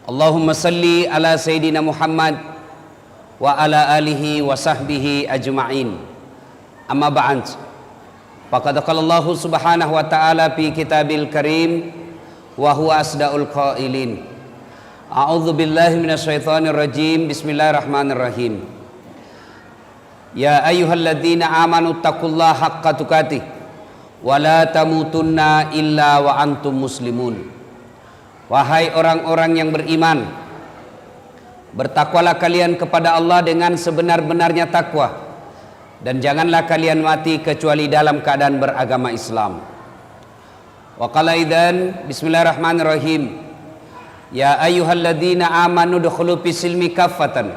Allahumma salli ala Sayyidina Muhammad wa ala alihi wa sahbihi ajma'in. Amma ba'd. Faqad qala Allah subhanahu wa ta'ala fi kitabil karim wa huwa asdaqul qailin. A'udzu billahi minasyaitonir rajim. Bismillahirrahmanirrahim. Ya ayyuhalladzina amanu taqullaha haqqa tuqatih wa la tamutunna illa wa antum muslimun. Wahai orang-orang yang beriman, bertakwalah kalian kepada Allah dengan sebenar-benarnya takwa, dan janganlah kalian mati kecuali dalam keadaan beragama Islam. Wa qala idzan bismillahirrahmanirrahim. Ya ayyuhalladzina amanu dukhulu fis-silmi kaffatan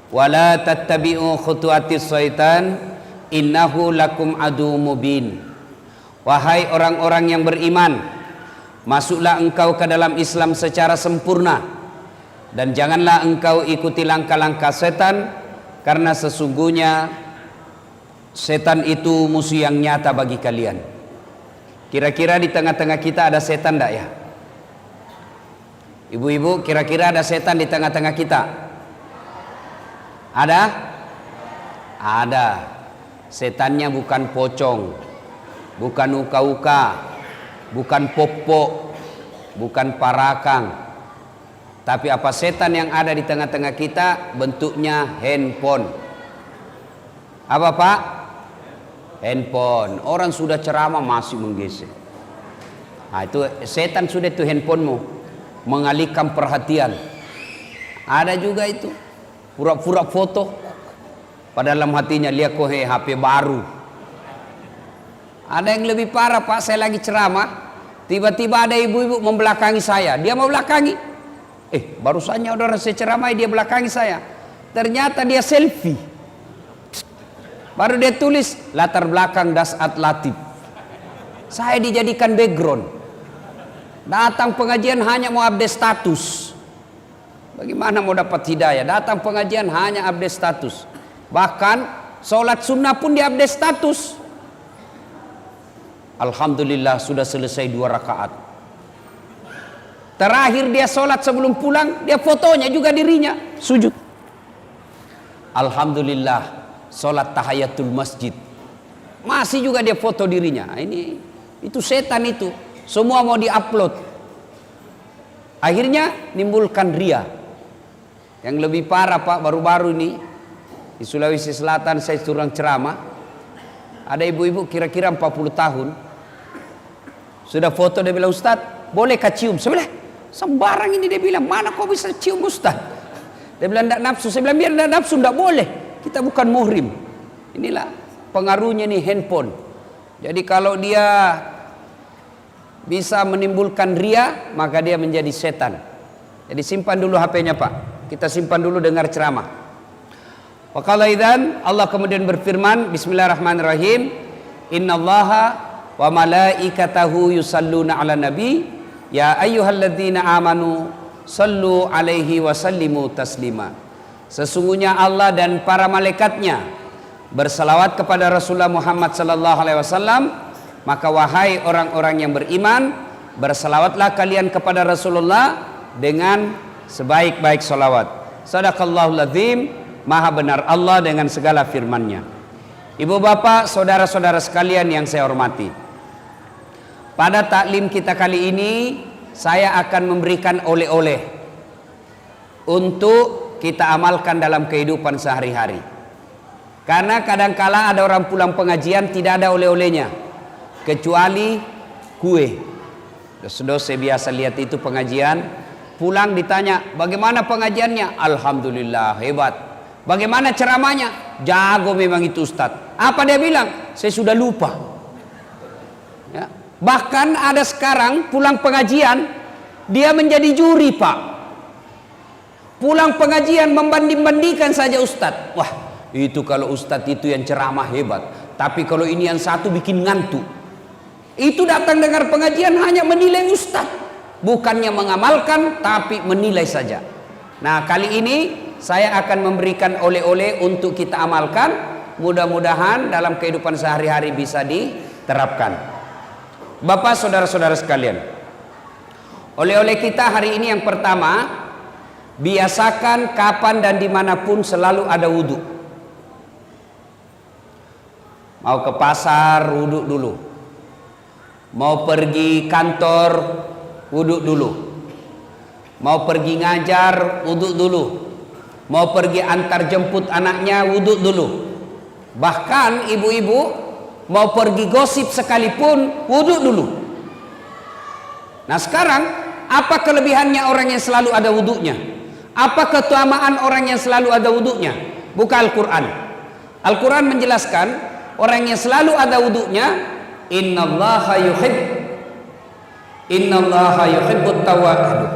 wa la tattabi'u khutuwatis syaitan innahu lakum aduwwum mubin. Wahai orang-orang yang beriman, masuklah engkau ke dalam Islam secara sempurna, dan janganlah engkau ikuti langkah-langkah setan, karena sesungguhnya setan itu musuh yang nyata bagi kalian. Kira-kira di tengah-tengah kita ada setan enggak ya? Ibu-ibu, kira-kira ada setan di tengah-tengah kita? Ada? Ada. Setannya bukan pocong, bukan uka-uka, bukan popok, bukan parakang. Tapi apa setan yang ada di tengah-tengah kita? Bentuknya handphone. Apa Pak? Handphone. Orang sudah ceramah masih menggesek. Nah, itu setan sudah, itu handphonemu, mengalihkan perhatian. Ada juga itu pura-pura foto, padahal dalam hatinya lihat kok HP baru. Ada yang lebih parah Pak, saya lagi ceramah, tiba-tiba ada ibu-ibu membelakangi saya. Dia mau belakangi, barusannya orang saya ceramah, dia belakangi saya. Ternyata dia selfie. Baru dia tulis latar belakang Dasat Latif. Saya dijadikan background. Datang pengajian hanya mau update status. Bagaimana mau dapat hidayah? Datang pengajian hanya update status. Bahkan sholat sunnah pun dia update status. Alhamdulillah sudah selesai 2 rakaat. Terakhir dia sholat sebelum pulang, dia fotonya juga dirinya sujud. Alhamdulillah sholat tahiyatul masjid, masih juga dia foto dirinya. Itu setan itu, semua mau diupload. Akhirnya nimbulkan ria. Yang lebih parah Pak, baru-baru ini di Sulawesi Selatan saya turun ceramah. Ada ibu-ibu kira-kira 40 tahun, sudah foto, dia bilang, Ustadz bolehkah cium? Saya bilang, sembarang ini, dia bilang, mana kau bisa cium Ustadz? Dia bilang tidak nafsu. Saya bilang, biar tidak nafsu tidak boleh, kita bukan muhrim. Inilah pengaruhnya nih handphone. Jadi kalau dia bisa menimbulkan ria, maka dia menjadi setan. Jadi simpan dulu HP-nya Pak, kita simpan dulu dengar ceramah. Wa qala idzan, Allah kemudian berfirman, bismillahirrahmanirrahim, innallaha wa malaikatahu yusalluna ala nabi ya ayyuhalladzina amanu sallu alaihi wa sallimu taslima. Sesungguhnya Allah dan para malaikatnya bersalawat kepada Rasulullah Muhammad sallallahu alaihi wasallam, maka wahai orang-orang yang beriman, bersalawatlah kalian kepada Rasulullah dengan sebaik-baik salawat. Shadaqallahul azim, maha benar Allah dengan segala firman-Nya. Ibu bapak, saudara-saudara sekalian yang saya hormati, pada taklim kita kali ini saya akan memberikan oleh-oleh untuk kita amalkan dalam kehidupan sehari-hari. Karena kadangkala ada orang pulang pengajian tidak ada oleh-olehnya kecuali kue. Dos-dos saya biasa lihat itu pengajian, pulang ditanya bagaimana pengajiannya, alhamdulillah hebat. Bagaimana ceramahnya, jago memang itu Ustadz. Apa dia bilang? Saya sudah lupa ya. Bahkan ada sekarang pulang pengajian dia menjadi juri Pak. Pulang pengajian membanding-bandingkan saja Ustadz. Wah, itu kalau Ustadz itu yang ceramah hebat, tapi kalau ini yang satu bikin ngantuk. Itu datang dengar pengajian hanya menilai Ustadz, bukannya mengamalkan tapi menilai saja. Nah, kali ini saya akan memberikan oleh-oleh untuk kita amalkan. Mudah-mudahan dalam kehidupan sehari-hari bisa diterapkan. Bapak, saudara-saudara sekalian, oleh-oleh kita hari ini yang pertama, Biasakan kapan dan dimanapun selalu ada wudhu. Mau ke pasar, wudhu dulu. Mau pergi kantor, wudhu dulu. Mau pergi ngajar, wudhu dulu. Mau pergi antar jemput anaknya, wudhu dulu. Bahkan ibu-ibu mau pergi gosip sekalipun, wudhu dulu. Nah sekarang, apa kelebihannya orang yang selalu ada wudhunya? Apa keutamaan orang yang selalu ada wudhunya? Buka Al-Quran. Al-Quran menjelaskan orang yang selalu ada wudhunya, innallaha yuhibbut tawwab. Aduh,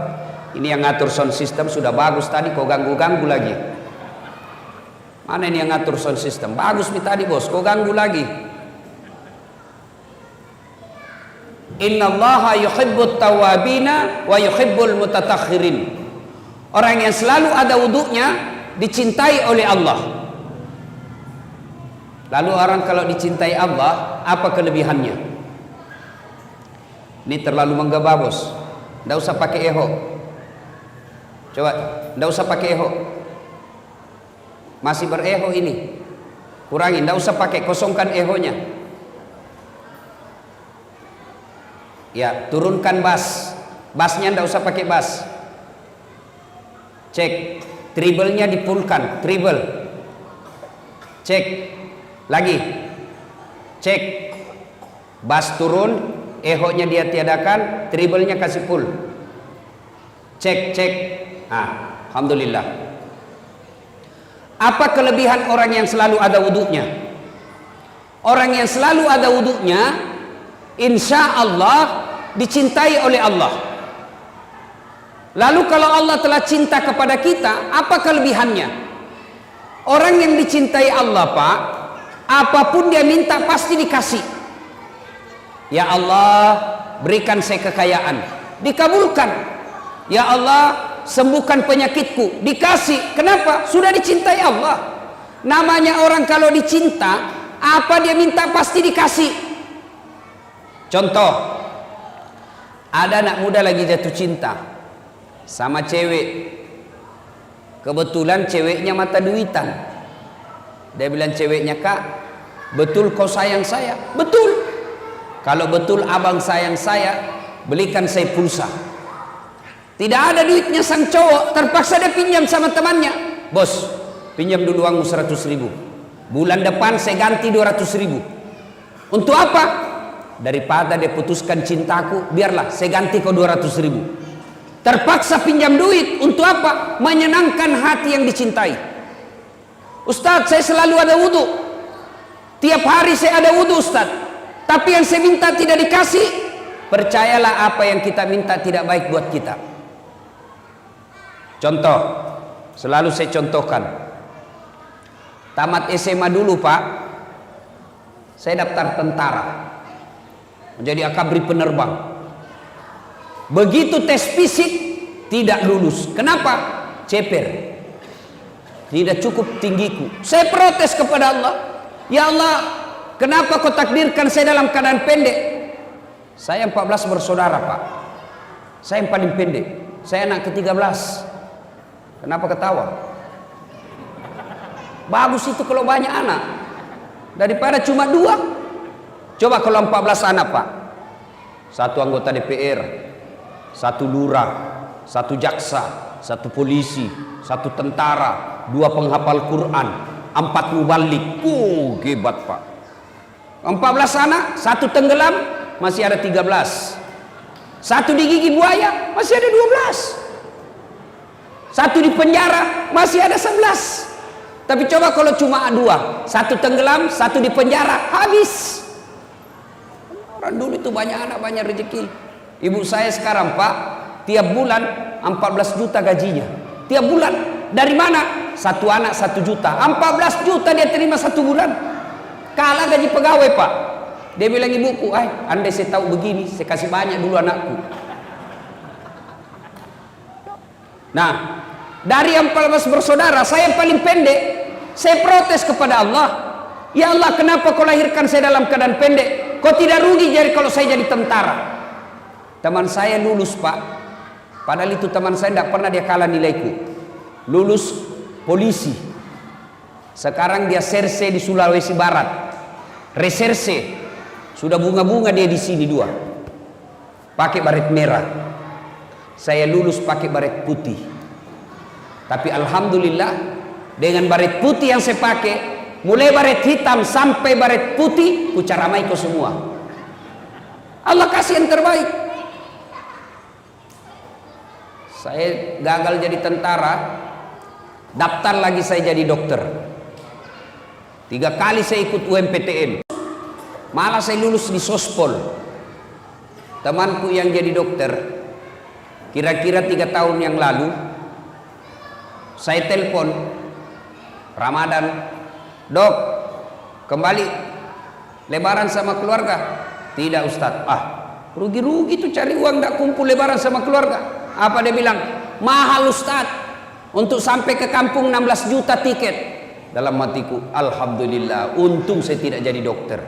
ini yang ngatur sound system sudah bagus tadi, kok ganggu-ganggu lagi. Mana ini yang ngatur sound system? Bagus nih tadi bos, kok ganggu lagi? Innallaha yuhibbut tawwabina wa yuhibbul mutatahhirin. Orang yang selalu ada wudhunya dicintai oleh Allah. Lalu orang kalau dicintai Allah, apa kelebihannya? Ini terlalu menggabah bos. Tidak usah pakai eho. Coba, tidak usah pakai eho. Masih bereho ini. Kurangin, tidak usah pakai, kosongkan ehonya. Ya, turunkan bass. Bassnya tidak usah pakai bass. Cek, treble-nya dipulkan, treble. Cek, lagi. Cek, bass turun, eho-nya dia tiadakan, treble-nya kasih full. Cek, cek. Ah, alhamdulillah. Apa kelebihan orang yang selalu ada wudhunya? Orang yang selalu ada wudhunya, insya Allah dicintai oleh Allah. Lalu kalau Allah telah cinta kepada kita, apa kelebihannya? Orang yang dicintai Allah Pak, apapun dia minta pasti dikasih. Ya Allah, berikan saya kekayaan, dikabulkan. Ya Allah, sembuhkan penyakitku, dikasih. Kenapa? Sudah dicintai Allah. Namanya orang kalau dicinta, apa dia minta pasti dikasih. Contoh, ada anak muda lagi jatuh cinta sama cewek. Kebetulan ceweknya mata duitan. Dia bilang ceweknya, kak, betul kau sayang saya? Betul. Kalau betul abang sayang saya, belikan saya pulsa. Tidak ada duitnya sang cowok, terpaksa dia pinjam sama temannya. Bos, pinjam dulu uangmu 100.000. Bulan depan saya ganti 200.000. Untuk apa? Daripada dia putuskan cintaku, biarlah saya ganti kau 200.000. Terpaksa pinjam duit. Untuk apa? Menyenangkan hati yang dicintai. Ustadz, saya selalu ada wudhu. Tiap hari saya ada wudhu Ustadz. Tapi yang saya minta tidak dikasih. Percayalah apa yang kita minta tidak baik buat kita. Contoh, selalu saya contohkan. Tamat SMA dulu Pak, saya daftar tentara, menjadi akabri penerbang. Begitu tes fisik tidak lulus. Kenapa? Ceper. Tidak cukup tinggiku. Saya protes kepada Allah. Ya Allah, kenapa kau takdirkan saya dalam keadaan pendek? Saya 14 bersaudara Pak. Saya yang paling pendek. Saya anak ke-13. Kenapa ketawa? Bagus itu kalau banyak anak, daripada cuma 2. Coba kalau 14 anak Pak. 1 anggota DPR, 1 lurah, 1 jaksa, 1 polisi, 1 tentara, 2 penghafal Quran, 4 mubalik. Hebat Pak. 14 anak, 1 tenggelam, masih ada 13. 1 digigit buaya, masih ada 12. 1 di penjara, masih ada 11. Tapi coba kalau cuma 2, 1 tenggelam, 1 di penjara, habis. Orang dulu itu banyak anak, banyak rezeki. Ibu saya sekarang Pak, tiap bulan 14 juta gajinya. Tiap bulan. Dari mana? 1 anak 1 juta. 14 juta dia terima 1 bulan. Kalah gaji pegawai Pak. Dia bilang ibuku, andai saya tahu begini, saya kasih banyak dulu anakku. Nah, dari 14 bersaudara, saya yang paling pendek. Saya protes kepada Allah. Ya Allah, kenapa kau lahirkan saya dalam keadaan pendek? Kau tidak rugi jadi kalau saya jadi tentara. Teman saya lulus Pak, Padahal itu teman saya tidak pernah dia kalah nilaiku. Lulus polisi. Sekarang dia serse di Sulawesi Barat. Reserse. Sudah bunga-bunga dia di sini 2. Pakai baret merah. Saya lulus pakai baret putih. Tapi alhamdulillah dengan baret putih yang saya pakai, mulai baret hitam sampai baret putih, ku caramai kau semua. Allah kasih yang terbaik. Saya gagal jadi tentara, daftar lagi saya jadi dokter. 3 kali saya ikut UMPTN, malah saya lulus di Sospol. Temanku yang jadi dokter, kira-kira 3 tahun yang lalu, saya telepon Ramadan, "Dok, kembali lebaran sama keluarga?" "Tidak Ustadz." Rugi-rugi tuh cari uang tidak kumpul lebaran sama keluarga. Apa dia bilang? "Mahal Ustadz, untuk sampai ke kampung 16 juta tiket." Dalam hatiku, alhamdulillah, untung saya tidak jadi dokter,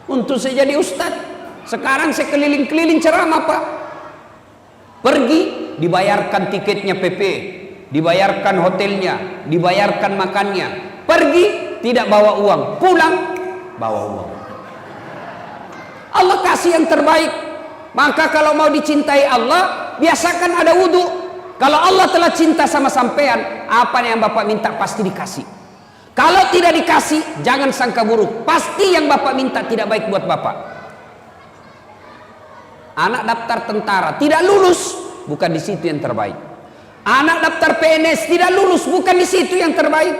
untung saya jadi ustadz. Sekarang saya keliling-keliling ceramah Pak. Pergi, dibayarkan tiketnya PP, dibayarkan hotelnya, dibayarkan makannya. Pergi, tidak bawa uang, pulang bawa uang. Allah kasih yang terbaik. Maka kalau mau dicintai Allah, biasakan ada wudhu. Kalau Allah telah cinta sama sampean, apa yang Bapak minta pasti dikasih. Kalau tidak dikasih, jangan sangka buruk. Pasti yang Bapak minta tidak baik buat Bapak. Anak daftar tentara tidak lulus, bukan di situ yang terbaik. Anak daftar PNS tidak lulus, bukan di situ yang terbaik.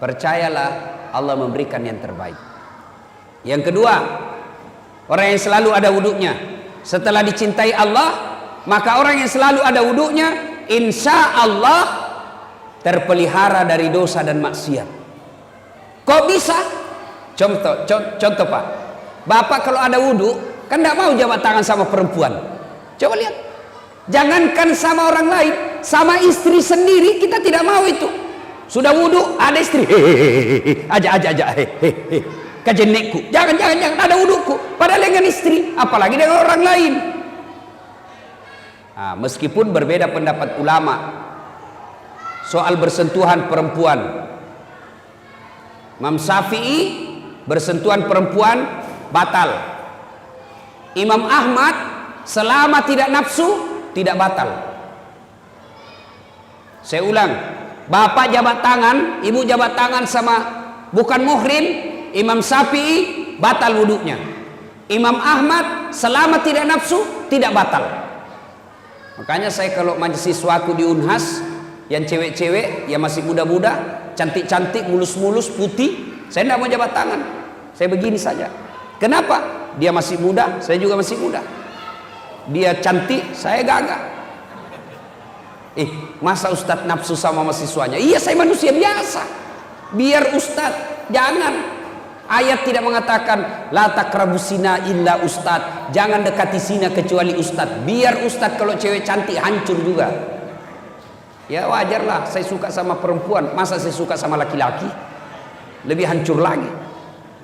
Percayalah, Allah memberikan yang terbaik. Yang kedua, orang yang selalu ada wudhunya. Setelah dicintai Allah, maka orang yang selalu ada wudhunya, insya Allah terpelihara dari dosa dan maksiat. Kok bisa? Contoh Pak, Bapak kalau ada wudhu kan tidak mau jabat tangan sama perempuan. Coba lihat, jangankan sama orang lain, sama istri sendiri kita tidak mau itu. Sudah wudhu ada istri, aja kajenekku, jangan ada wudhuku, padahal dengan istri, apalagi dengan orang lain. Meskipun berbeda pendapat ulama soal bersentuhan perempuan. Imam Syafi'i bersentuhan perempuan batal. Imam Ahmad selama tidak nafsu tidak batal. Saya ulang, bapak jabat tangan, ibu jabat tangan sama bukan muhrim, Imam Syafi'i batal wudhunya. Imam Ahmad selama tidak nafsu tidak batal. Makanya saya kalau mahasiswaku di Unhas yang cewek-cewek, yang masih muda-muda, cantik-cantik, mulus-mulus, putih, saya tidak mau jabat tangan. Saya begini saja. Kenapa? Dia masih muda, saya juga masih muda. Dia cantik, saya gagah. Masa Ustadz nafsu sama mahasiswanya? Iya, saya manusia biasa. Biar Ustadz, jangan. Ayat tidak mengatakan la taqrabus zina illa Ustadz. Jangan dekati zina kecuali Ustadz. Biar Ustadz kalau cewek cantik hancur juga. Ya wajarlah, saya suka sama perempuan, masa saya suka sama laki-laki? Lebih hancur lagi.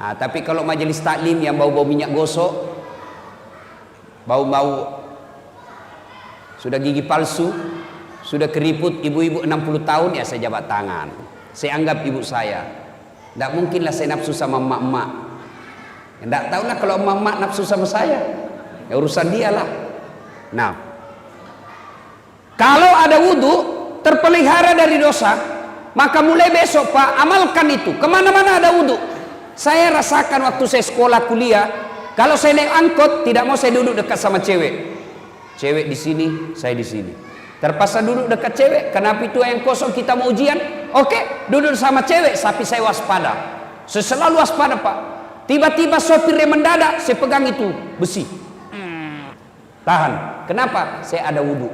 Tapi kalau majelis taklim yang bau-bau minyak gosok, bau-bau sudah gigi palsu, sudah keriput, ibu-ibu 60 tahun, ya saya jabat tangan. Saya anggap ibu saya. Tidak mungkinlah saya nafsu sama emak-emak. Tidak tahulah kalau emak-emak nafsu sama saya, ya urusan dia lah. Nah, kalau ada wudhu terpelihara dari dosa, maka mulai besok Pak, amalkan itu. Kemana-mana ada wudhu. Saya rasakan waktu saya sekolah kuliah, kalau saya naik angkot tidak mau saya duduk dekat sama cewek. Cewek di sini, saya di sini. Terpaksa duduk dekat cewek. Kenapa itu yang kosong, kita mau ujian? Oke, duduk sama cewek, tapi saya waspada. Saya selalu waspada Pak. Tiba-tiba sopirnya mendadak, saya pegang itu besi. Tahan. Kenapa? Saya ada wudhu.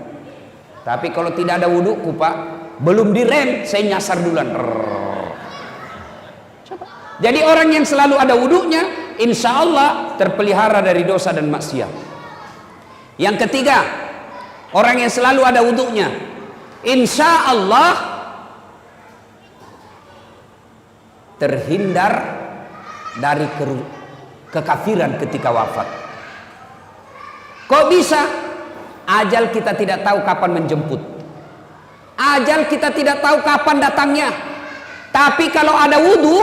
Tapi kalau tidak ada wudhuku Pak, belum direm, saya nyasar duluan. Coba. Jadi orang yang selalu ada wudhunya, insya Allah terpelihara dari dosa dan maksiat. Yang ketiga, orang yang selalu ada wudhunya, insya Allah terhindar dari kekafiran ketika wafat. Kok bisa? Ajal kita tidak tahu kapan menjemput. Ajal kita tidak tahu kapan datangnya. Tapi kalau ada wudu,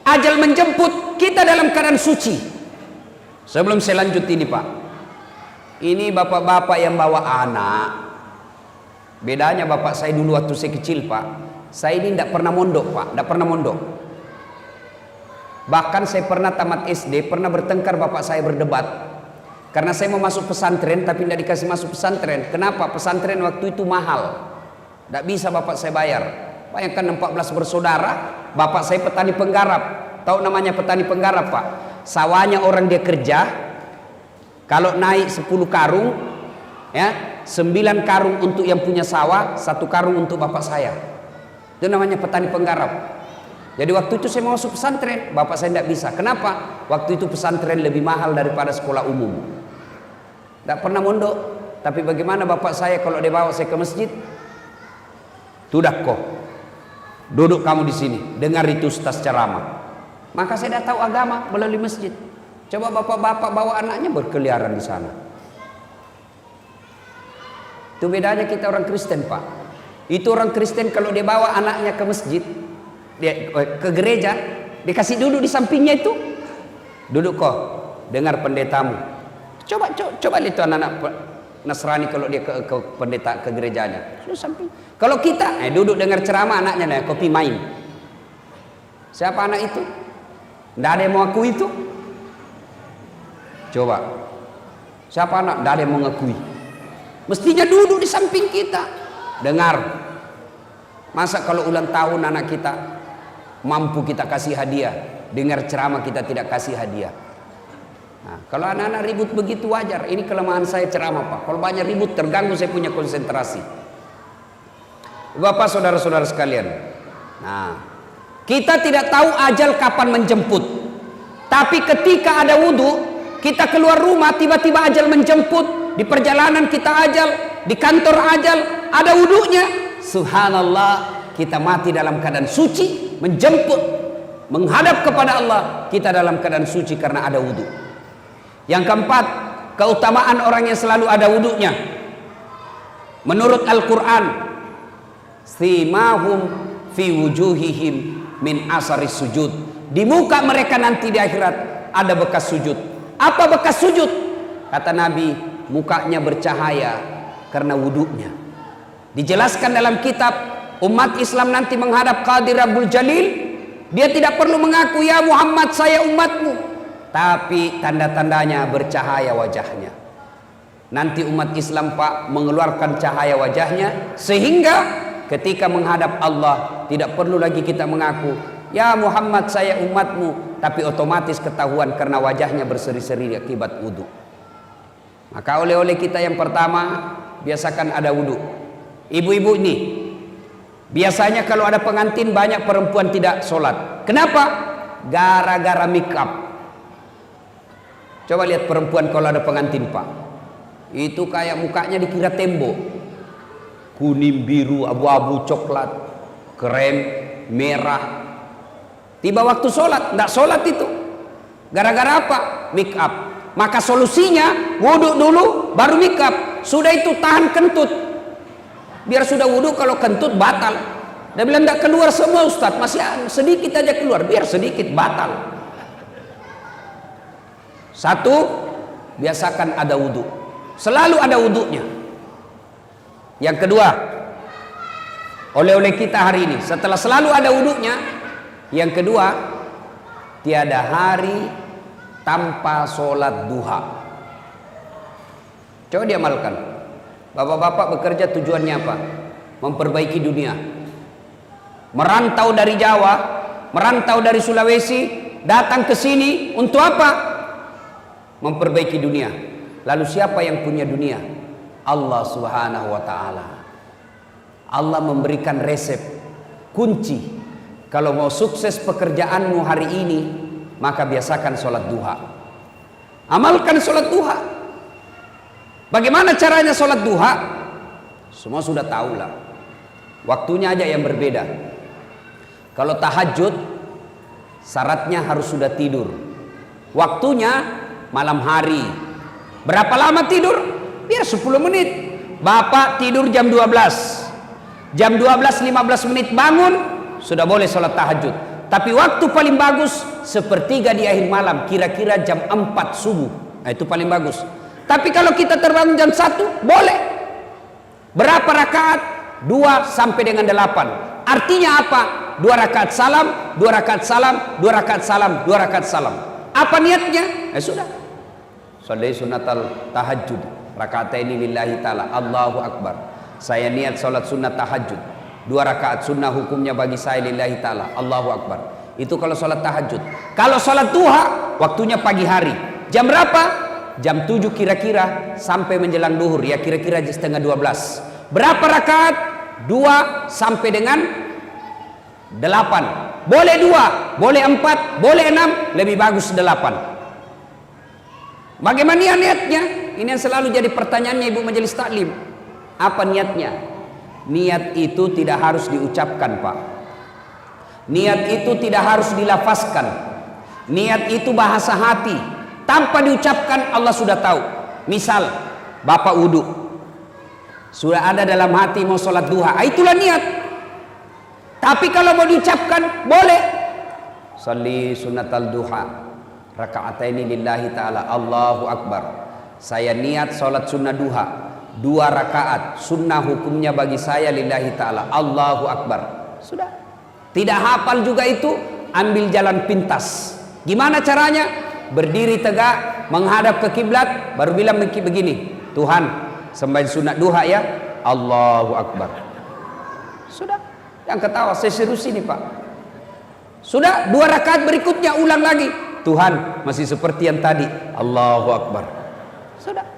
ajal menjemput, kita dalam keadaan suci. Sebelum saya lanjut ini Pak, ini bapak-bapak yang bawa anak. Bedanya bapak saya dulu waktu saya kecil Pak, saya ini tidak pernah mondok Pak, tidak pernah mondok. Bahkan saya pernah tamat SD, pernah bertengkar bapak saya berdebat. Karena saya mau masuk pesantren tapi tidak dikasih masuk pesantren. Kenapa? Pesantren waktu itu mahal, tidak bisa bapak saya bayar. Bayangkan 14 bersaudara, bapak saya petani penggarap. Tahu namanya petani penggarap Pak? Sawahnya orang dia kerja, kalau naik 10 karung, ya 9 karung untuk yang punya sawah, 1 karung untuk bapak saya. Itu namanya petani penggarap. Jadi waktu itu saya mau masuk pesantren, bapak saya tidak bisa. Kenapa? Waktu itu pesantren lebih mahal daripada sekolah umum. Tidak pernah mondok. Tapi bagaimana bapak saya kalau dia bawa saya ke masjid? Sudah kok, duduk kamu di sini, dengar itu ustaz ceramah. Maka saya dah tahu agama melalui masjid. Coba bapak-bapak bawa anaknya berkeliaran di sana. Itu bedanya kita orang Kristen Pak. Itu orang Kristen kalau dia bawa anaknya ke masjid, dia ke gereja, dikasih duduk di sampingnya itu. Duduk kok, dengar pendetamu. Coba lihat itu anak-anak Nasrani kalau dia ke pendeta ke gerejanya. Duduk samping. Kalau kita duduk dengar ceramah, anaknya kopi main. Siapa anak itu? Tidak ada yang mau akui itu. Coba, siapa anak? Tidak ada yang mau ngakui. Mestinya duduk di samping kita, dengar. Masa kalau ulang tahun anak kita mampu kita kasih hadiah, dengar ceramah kita tidak kasih hadiah. Nah, kalau anak-anak ribut begitu wajar. Ini kelemahan saya ceramah Pak. Kalau banyak ribut terganggu saya punya konsentrasi. Bapak saudara-saudara sekalian, nah, kita tidak tahu ajal kapan menjemput. Tapi ketika ada wudu, kita keluar rumah tiba-tiba ajal menjemput. Di perjalanan kita ajal, di kantor ajal, ada wudunya. Subhanallah, kita mati dalam keadaan suci, menjemput, menghadap kepada Allah. Kita dalam keadaan suci karena ada wudu. Yang keempat, keutamaan orang yang selalu ada wudunya. Menurut Al-Quran, simahum fi wujuhihim min asaris sujud. Di muka mereka nanti di akhirat ada bekas sujud. Apa bekas sujud? Kata Nabi, mukanya bercahaya karena wudunya. Dijelaskan dalam kitab, umat Islam nanti menghadap Qadir Rabbul Jalil, dia tidak perlu mengaku ya Muhammad saya umatmu, tapi tanda-tandanya bercahaya wajahnya. Nanti umat Islam Pak mengeluarkan cahaya wajahnya, sehingga ketika menghadap Allah tidak perlu lagi kita mengaku ya Muhammad saya umatmu, tapi otomatis ketahuan karena wajahnya berseri-seri akibat wudu. Maka oleh-oleh kita yang pertama, biasakan ada wudu. Ibu-ibu ini biasanya kalau ada pengantin banyak perempuan tidak sholat. Kenapa? Gara-gara make up. Coba lihat perempuan kalau ada pengantin Pak, itu kayak mukanya dikira tembok, kuning, biru, abu-abu, coklat, krem, merah. Tiba waktu sholat, tidak sholat itu. Gara-gara apa? Make up. Maka solusinya wudhu dulu baru make up. Sudah itu tahan kentut. Biar sudah wudhu, kalau kentut batal. Dia bilang tidak keluar semua Ustaz, masih sedikit aja keluar. Biar sedikit batal. Satu, biasakan ada wudhu. Selalu ada wudhunya. Yang kedua, oleh-oleh kita hari ini, setelah selalu ada wudhunya, yang kedua, tiada hari tanpa sholat duha. Coba diamalkan. Bapak-bapak bekerja tujuannya apa? Memperbaiki dunia. Merantau dari Jawa, merantau dari Sulawesi, datang ke sini untuk apa? Memperbaiki dunia. Lalu siapa yang punya dunia? Allah Subhanahu wa ta'ala. Allah memberikan resep, kunci. Kalau mau sukses pekerjaanmu hari ini, maka biasakan sholat duha. Amalkan sholat duha. Bagaimana caranya sholat duha? Semua sudah tahu lah. Waktunya aja yang berbeda. Kalau tahajud, syaratnya harus sudah tidur. Waktunya malam hari. Berapa lama tidur? biar 10 menit. Bapak tidur jam 12, jam 12:15 bangun, sudah boleh sholat tahajud. Tapi waktu paling bagus sepertiga di akhir malam, kira-kira jam 4 subuh. Nah, itu paling bagus. Tapi kalau kita terbangun jam 1, boleh. Berapa rakaat? 2 sampai dengan 8. Artinya apa? 2 rakaat salam, 2 rakaat salam, 2 rakaat salam, 2 rakaat salam. Apa niatnya? Sudah. Sholli sunnatal tahajud, rakataini lillahi ta'ala, Allahu Akbar. Saya niat sholat sunnah tahajud, 2 rakaat sunnah hukumnya bagi saya lillahi ta'ala, Allahu Akbar. Itu kalau sholat tahajud. Kalau sholat duha, waktunya pagi hari. Jam berapa? Jam 7 kira-kira sampai menjelang duhur, ya kira-kira setengah 12. Berapa rakaat? 2 sampai dengan 8. Boleh 2, boleh 4, boleh 6, lebih bagus 8. Bagaimana niatnya? Ini yang selalu jadi pertanyaannya ibu majelis taklim. Apa niatnya? Niat itu tidak harus diucapkan, Pak. Niat itu tidak harus dilafazkan. Niat itu bahasa hati. Tanpa diucapkan Allah sudah tahu. Misal Bapak wudhu, sudah ada dalam hati mau sholat duha, itulah niat. Tapi kalau mau diucapkan boleh. Sholli sunnatal duha, raka'ataini lillahi ta'ala, Allahu Akbar. Saya niat sholat sunnah duha, 2 rakaat sunnah hukumnya bagi saya lillahi ta'ala, Allahu Akbar. Sudah. Tidak hafal juga itu, ambil jalan pintas. Gimana caranya? Berdiri tegak, menghadap ke kiblat, baru bilang begini, Tuhan, sembahyang sunat duha ya, Allahu Akbar. Sudah. Yang ketawa, saya serius ini Pak. Sudah, 2 rakaat berikutnya ulang lagi, Tuhan, masih seperti yang tadi, Allahu Akbar. Sudah.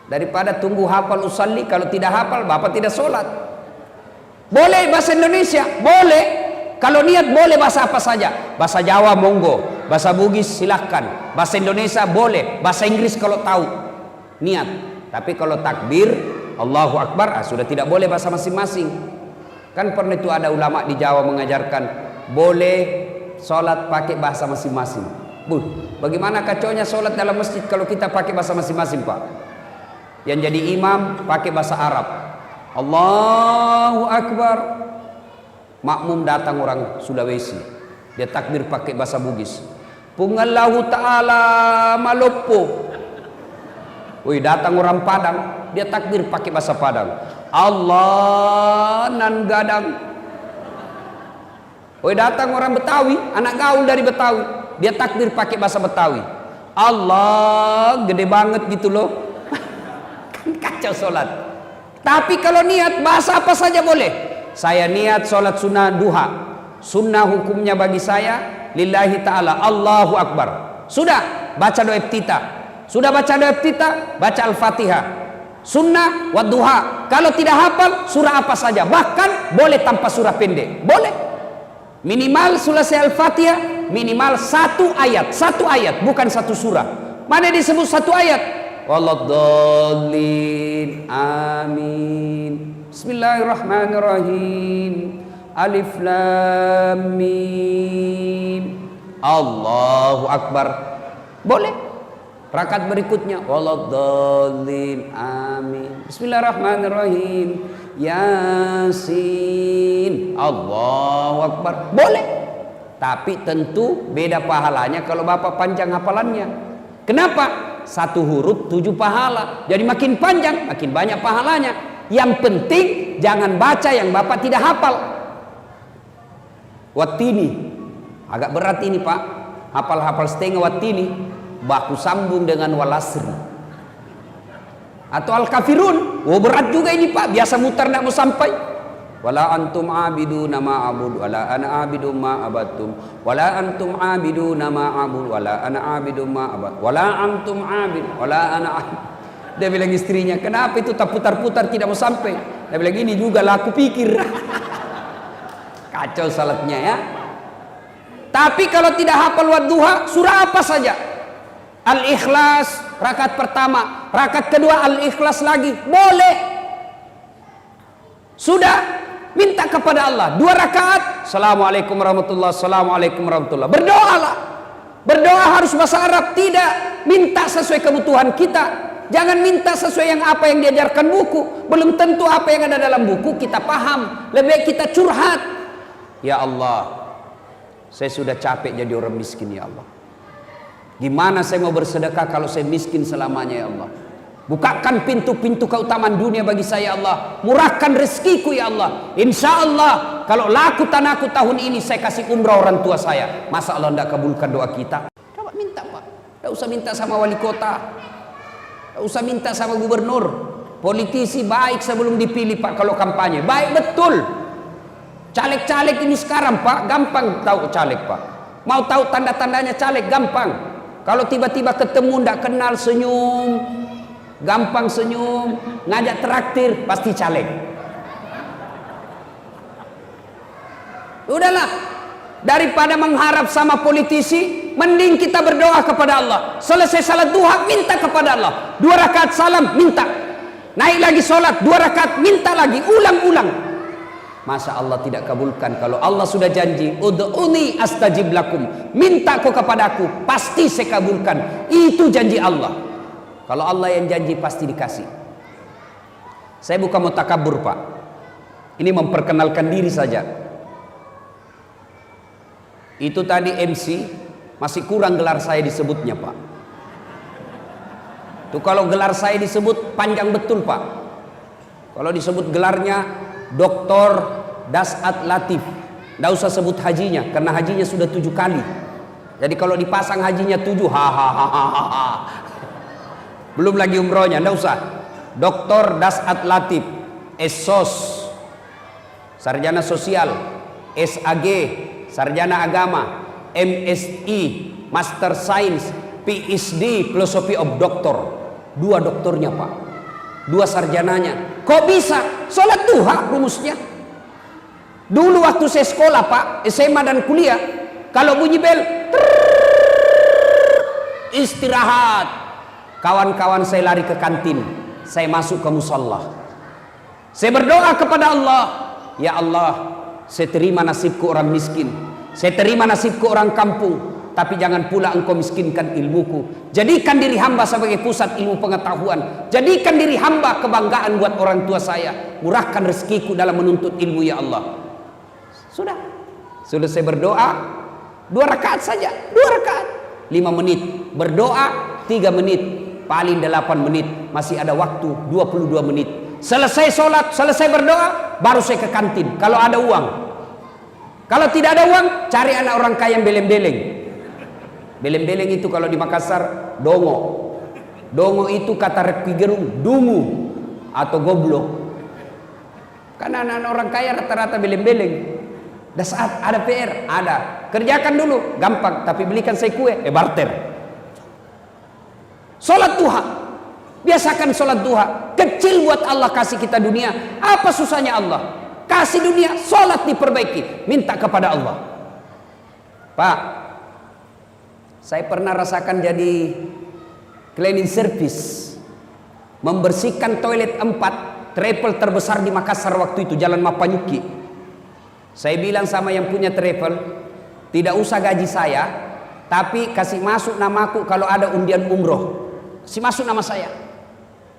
Daripada tunggu hafal usalli, kalau tidak hafal Bapak tidak sholat. Boleh bahasa Indonesia, boleh. Kalau niat boleh bahasa apa saja. Bahasa Jawa monggo, bahasa Bugis silahkan, bahasa Indonesia boleh, bahasa Inggris kalau tahu niat. Tapi kalau takbir Allahu Akbar, sudah tidak boleh bahasa masing-masing. Kan pernah itu ada ulama di Jawa mengajarkan boleh sholat pakai bahasa masing-masing. Bagaimana kacaunya sholat dalam masjid kalau kita pakai bahasa masing-masing, Pak? Yang jadi imam pakai bahasa Arab, Allahu Akbar. Makmum datang orang Sulawesi, dia takbir pakai bahasa Bugis, Pungallahu ta'ala malopo. Woi, datang orang Padang, dia takbir pakai bahasa Padang, Allah nan gadang. Woi, datang orang Betawi, anak gaul dari Betawi, dia takbir pakai bahasa Betawi, Allah gede banget gitu loh. Kan kacau sholat. Tapi kalau niat bahasa apa saja boleh. Saya niat sholat sunnah duha, sunnah hukumnya bagi saya lillahi ta'ala, Allahu Akbar. Sudah baca doa iftitah, sudah baca doa iftitah, baca Al-Fatihah, sunnah wa duha. Kalau tidak hafal surah apa saja, bahkan boleh tanpa surah pendek, boleh. Minimal selesai Al-Fatihah, minimal 1 ayat, 1 ayat, bukan 1 surah. Mana disebut 1 ayat? Waladhdallin, amin. Bismillahirrahmanirrahim. Alif lam mim. Allahu Akbar. Boleh. Rakaat berikutnya waladhdallin, amin. Bismillahirrahmanirrahim. Yasin. Allahu Akbar. Boleh. Tapi tentu beda pahalanya kalau Bapak panjang hafalannya. Kenapa? 1 huruf 7 pahala. Jadi makin panjang, makin banyak pahalanya. Yang penting jangan baca yang Bapak tidak hafal. Wattini, agak berat ini Pak. Hafal-hafal setengah wattini, baku sambung dengan walasri. Atau al-kafirun, berat juga ini Pak. Biasa mutar tidak mau sampai. Wala antum abiduna ma abud wala ana abidu ma abattum wala antum abiduna ma abud wala ana abidu ma abad wala antum abid wala ana abid. Dia bilang istrinya, kenapa itu tak putar-putar tidak mau sampai? Dia bilang, ini juga lah aku pikir. Kacau salatnya ya. Tapi kalau tidak hafal wadduha, surah apa saja. Al-Ikhlas rakaat pertama, rakaat kedua Al-Ikhlas lagi, boleh. Sudah. Minta kepada Allah 2 rakaat, Assalamualaikum warahmatullahi, Assalamualaikum warahmatullahi. Berdoalah. Berdoa harus bahasa Arab, tidak. Minta sesuai kebutuhan kita. Jangan minta sesuai yang apa yang diajarkan buku. Belum tentu apa yang ada dalam buku kita paham. Lebih baik kita curhat. Ya Allah, saya sudah capek jadi orang miskin ya Allah. Gimana saya mau bersedekah kalau saya miskin selamanya ya Allah. Bukakan pintu-pintu keutamaan dunia bagi saya ya Allah. Murahkan rezekiku ya Allah. Insya Allah kalau laku tanahku tahun ini saya kasih umrah orang tua saya. Masa Allah tidak kabulkan doa kita? Coba minta Pak. Tidak usah minta sama wali kota. Tidak usah minta sama gubernur. Politisi baik sebelum dipilih Pak kalau kampanye. Baik betul. Caleg-caleg ini sekarang Pak, gampang tahu caleg Pak. Mau tahu tanda-tandanya caleg gampang. Kalau tiba-tiba ketemu tidak kenal senyum, gampang senyum, ngajak traktir pasti caleg. Udahlah, daripada mengharap sama politisi, mending kita berdoa kepada Allah. Selesai salat duha minta kepada Allah. 2 rakaat salam minta. Naik lagi sholat 2 rakaat minta lagi, ulang-ulang. Masa Allah tidak kabulkan? Kalau Allah sudah janji, ud'uni astajib lakum, minta kau kepadaku pasti saya kabulkan. Itu janji Allah. Kalau Allah yang janji pasti dikasih. Saya bukan mau takabur Pak, ini memperkenalkan diri saja. Itu tadi MC masih kurang gelar saya disebutnya Pak. Tuh kalau gelar saya disebut panjang betul Pak. Kalau disebut gelarnya Doktor Dasat Latif, tidak usah sebut hajinya karena hajinya sudah 7 kali. Jadi kalau dipasang hajinya 7, hahaha. Belum lagi umrohnya, tidak usah. Doktor Dasat Latif, SOS, Sarjana Sosial, SAG, Sarjana Agama, MSI, Master Science, PhD, Philosophy of Doctor. 2 doktornya Pak, 2 sarjananya. Kok bisa? Sholat duha rumusnya. Dulu waktu saya sekolah Pak, SMA dan kuliah, kalau bunyi bel, istirahat. Kawan-kawan saya lari ke kantin, saya masuk ke musola. Saya berdoa kepada Allah, ya Allah, saya terima nasibku orang miskin, saya terima nasibku orang kampung, tapi jangan pula engkau miskinkan ilmuku. Jadikan diri hamba sebagai pusat ilmu pengetahuan. Jadikan diri hamba kebanggaan buat orang tua saya. Murahkan rezekiku dalam menuntut ilmu ya Allah. Sudah saya berdoa 2 rakaat saja, 2 rakaat 5 menit, berdoa 3 menit, paling 8 menit, masih ada waktu 22 menit. Selesai sholat, selesai berdoa, baru saya ke kantin kalau ada uang. Kalau tidak ada uang, cari anak orang kaya yang beleng-beleng. Beleng-beleng itu kalau di Makassar dongo. Dongo itu kata Rocky Gerung dungu atau goblok. Karena anak-anak orang kaya rata-rata beleng-beleng. Dan saat ada PR, ada. Kerjakan dulu, gampang. Tapi belikan saya kue, barter. Sholat duha. Biasakan sholat duha. Kecil buat Allah kasih kita dunia. Apa susahnya Allah? Kasih dunia, sholat diperbaiki. Minta kepada Allah. Pak, saya pernah rasakan jadi cleaning service. Membersihkan toilet 4 travel terbesar di Makassar waktu itu, Jalan Mapanyuki. Saya bilang sama yang punya travel, tidak usah gaji saya, tapi kasih masuk namaku kalau ada undian umroh. Kasih masuk nama saya,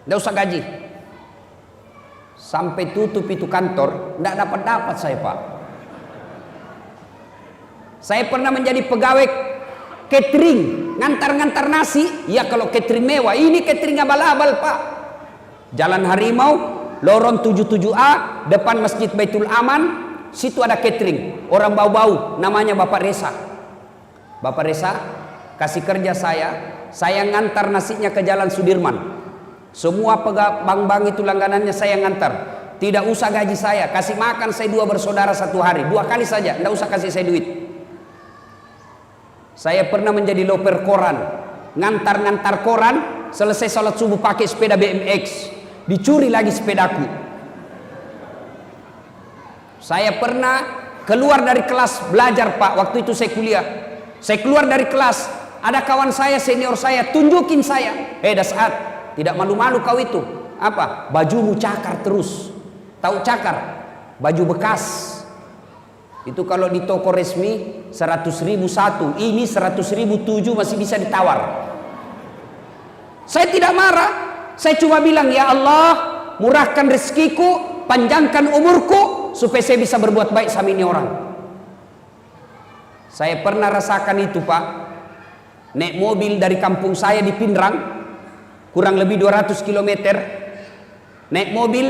tidak usah gaji. Sampai tutup itu kantor, tidak dapat saya Pak. Saya pernah menjadi pegawai catering, ngantar-ngantar nasi. Ya kalau catering mewah, ini catering abal-abal Pak. Jalan Harimau, lorong 77A, depan Masjid Baitul Aman. Situ ada catering, orang bau-bau, namanya Bapak Resa. Bapak Resa kasih kerja saya ngantar nasinya ke Jalan Sudirman. Semua bank-bank itu langganannya saya ngantar. Tidak usah gaji saya, kasih makan saya 2 bersaudara 1 hari, 2 kali saja, tidak usah kasih saya duit. Saya pernah menjadi loper koran, ngantar-ngantar koran, selesai sholat subuh pakai sepeda BMX, dicuri lagi sepedaku. Saya pernah keluar dari kelas belajar Pak, waktu itu saya kuliah. Saya keluar dari kelas, ada kawan saya, senior saya, tunjukin saya. Dasar, tidak malu-malu kau itu. Apa? Bajumu cakar terus. Tahu cakar? Baju bekas. Itu kalau di toko resmi 100.000 satu, ini 100.000 7 masih bisa ditawar. Saya tidak marah. Saya cuma bilang, ya Allah, murahkan rezekiku, panjangkan umurku, supaya saya bisa berbuat baik sama ini orang. Saya pernah rasakan itu, Pak. Naik mobil dari kampung saya di Pindrang, kurang lebih 200 km. Naik mobil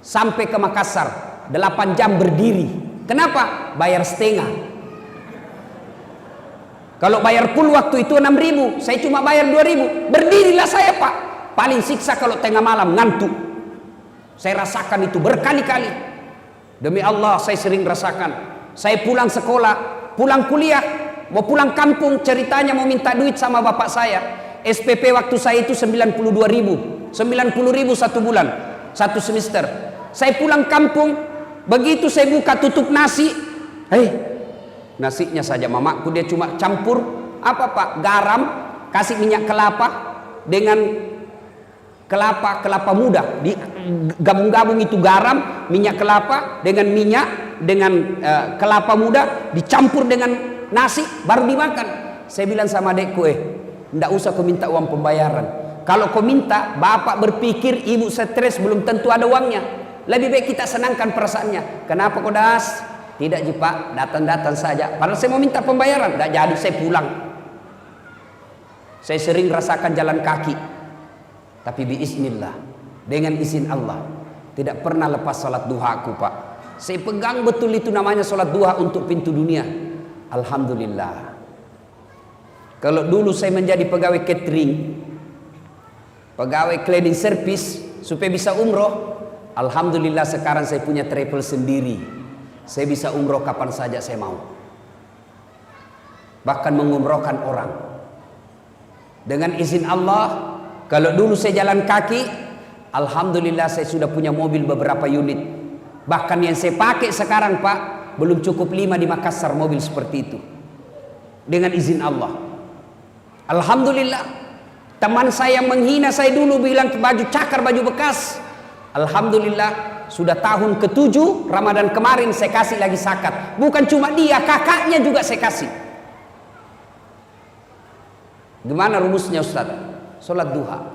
sampai ke Makassar, 8 jam berdiri. Kenapa? Bayar setengah. Kalau bayar full waktu itu 6.000, saya cuma bayar 2.000. Berdirilah saya, Pak. Paling siksa kalau tengah malam ngantuk. Saya rasakan itu berkali-kali. Demi Allah, saya sering rasakan. Saya pulang sekolah, pulang kuliah, mau pulang kampung, ceritanya mau minta duit sama bapak saya. SPP waktu saya itu 92.000, 90.000 satu bulan, satu semester. Saya pulang kampung, begitu saya buka tutup nasi, nasinya saja mamaku dia cuma campur apa, Pak? Garam, kasih minyak kelapa dengan kelapa muda, digabung-gabung itu garam, minyak kelapa dengan minyak dengan kelapa muda dicampur dengan nasi baru dimakan. Saya bilang sama adekku, ndak usah kau minta uang pembayaran. Kalau kau minta, bapak berpikir ibu stres, belum tentu ada uangnya. Lebih baik kita senangkan perasaannya. Kenapa kau das? Tidak ji Pak, datang-datang saja. Padahal saya mau minta pembayaran, tidak jadi, saya pulang. Saya sering rasakan jalan kaki, tapi biiznillah, dengan izin Allah, tidak pernah lepas salat duha aku, Pak. Saya pegang betul itu namanya salat duha untuk pintu dunia. Alhamdulillah. Kalau dulu saya menjadi pegawai catering, pegawai cleaning service supaya bisa umroh, alhamdulillah sekarang saya punya travel sendiri. Saya bisa umroh kapan saja saya mau. Bahkan mengumrohkan orang. Dengan izin Allah, kalau dulu saya jalan kaki, alhamdulillah saya sudah punya mobil beberapa unit. Bahkan yang saya pakai sekarang, Pak, belum cukup 5 di Makassar mobil seperti itu. Dengan izin Allah. Alhamdulillah. Teman saya menghina saya dulu, bilang baju cakar, baju bekas. Alhamdulillah. Sudah tahun ke-7 Ramadan kemarin saya kasih lagi zakat. Bukan cuma dia, kakaknya juga saya kasih. Gimana rumusnya, Ustaz? Sholat duha.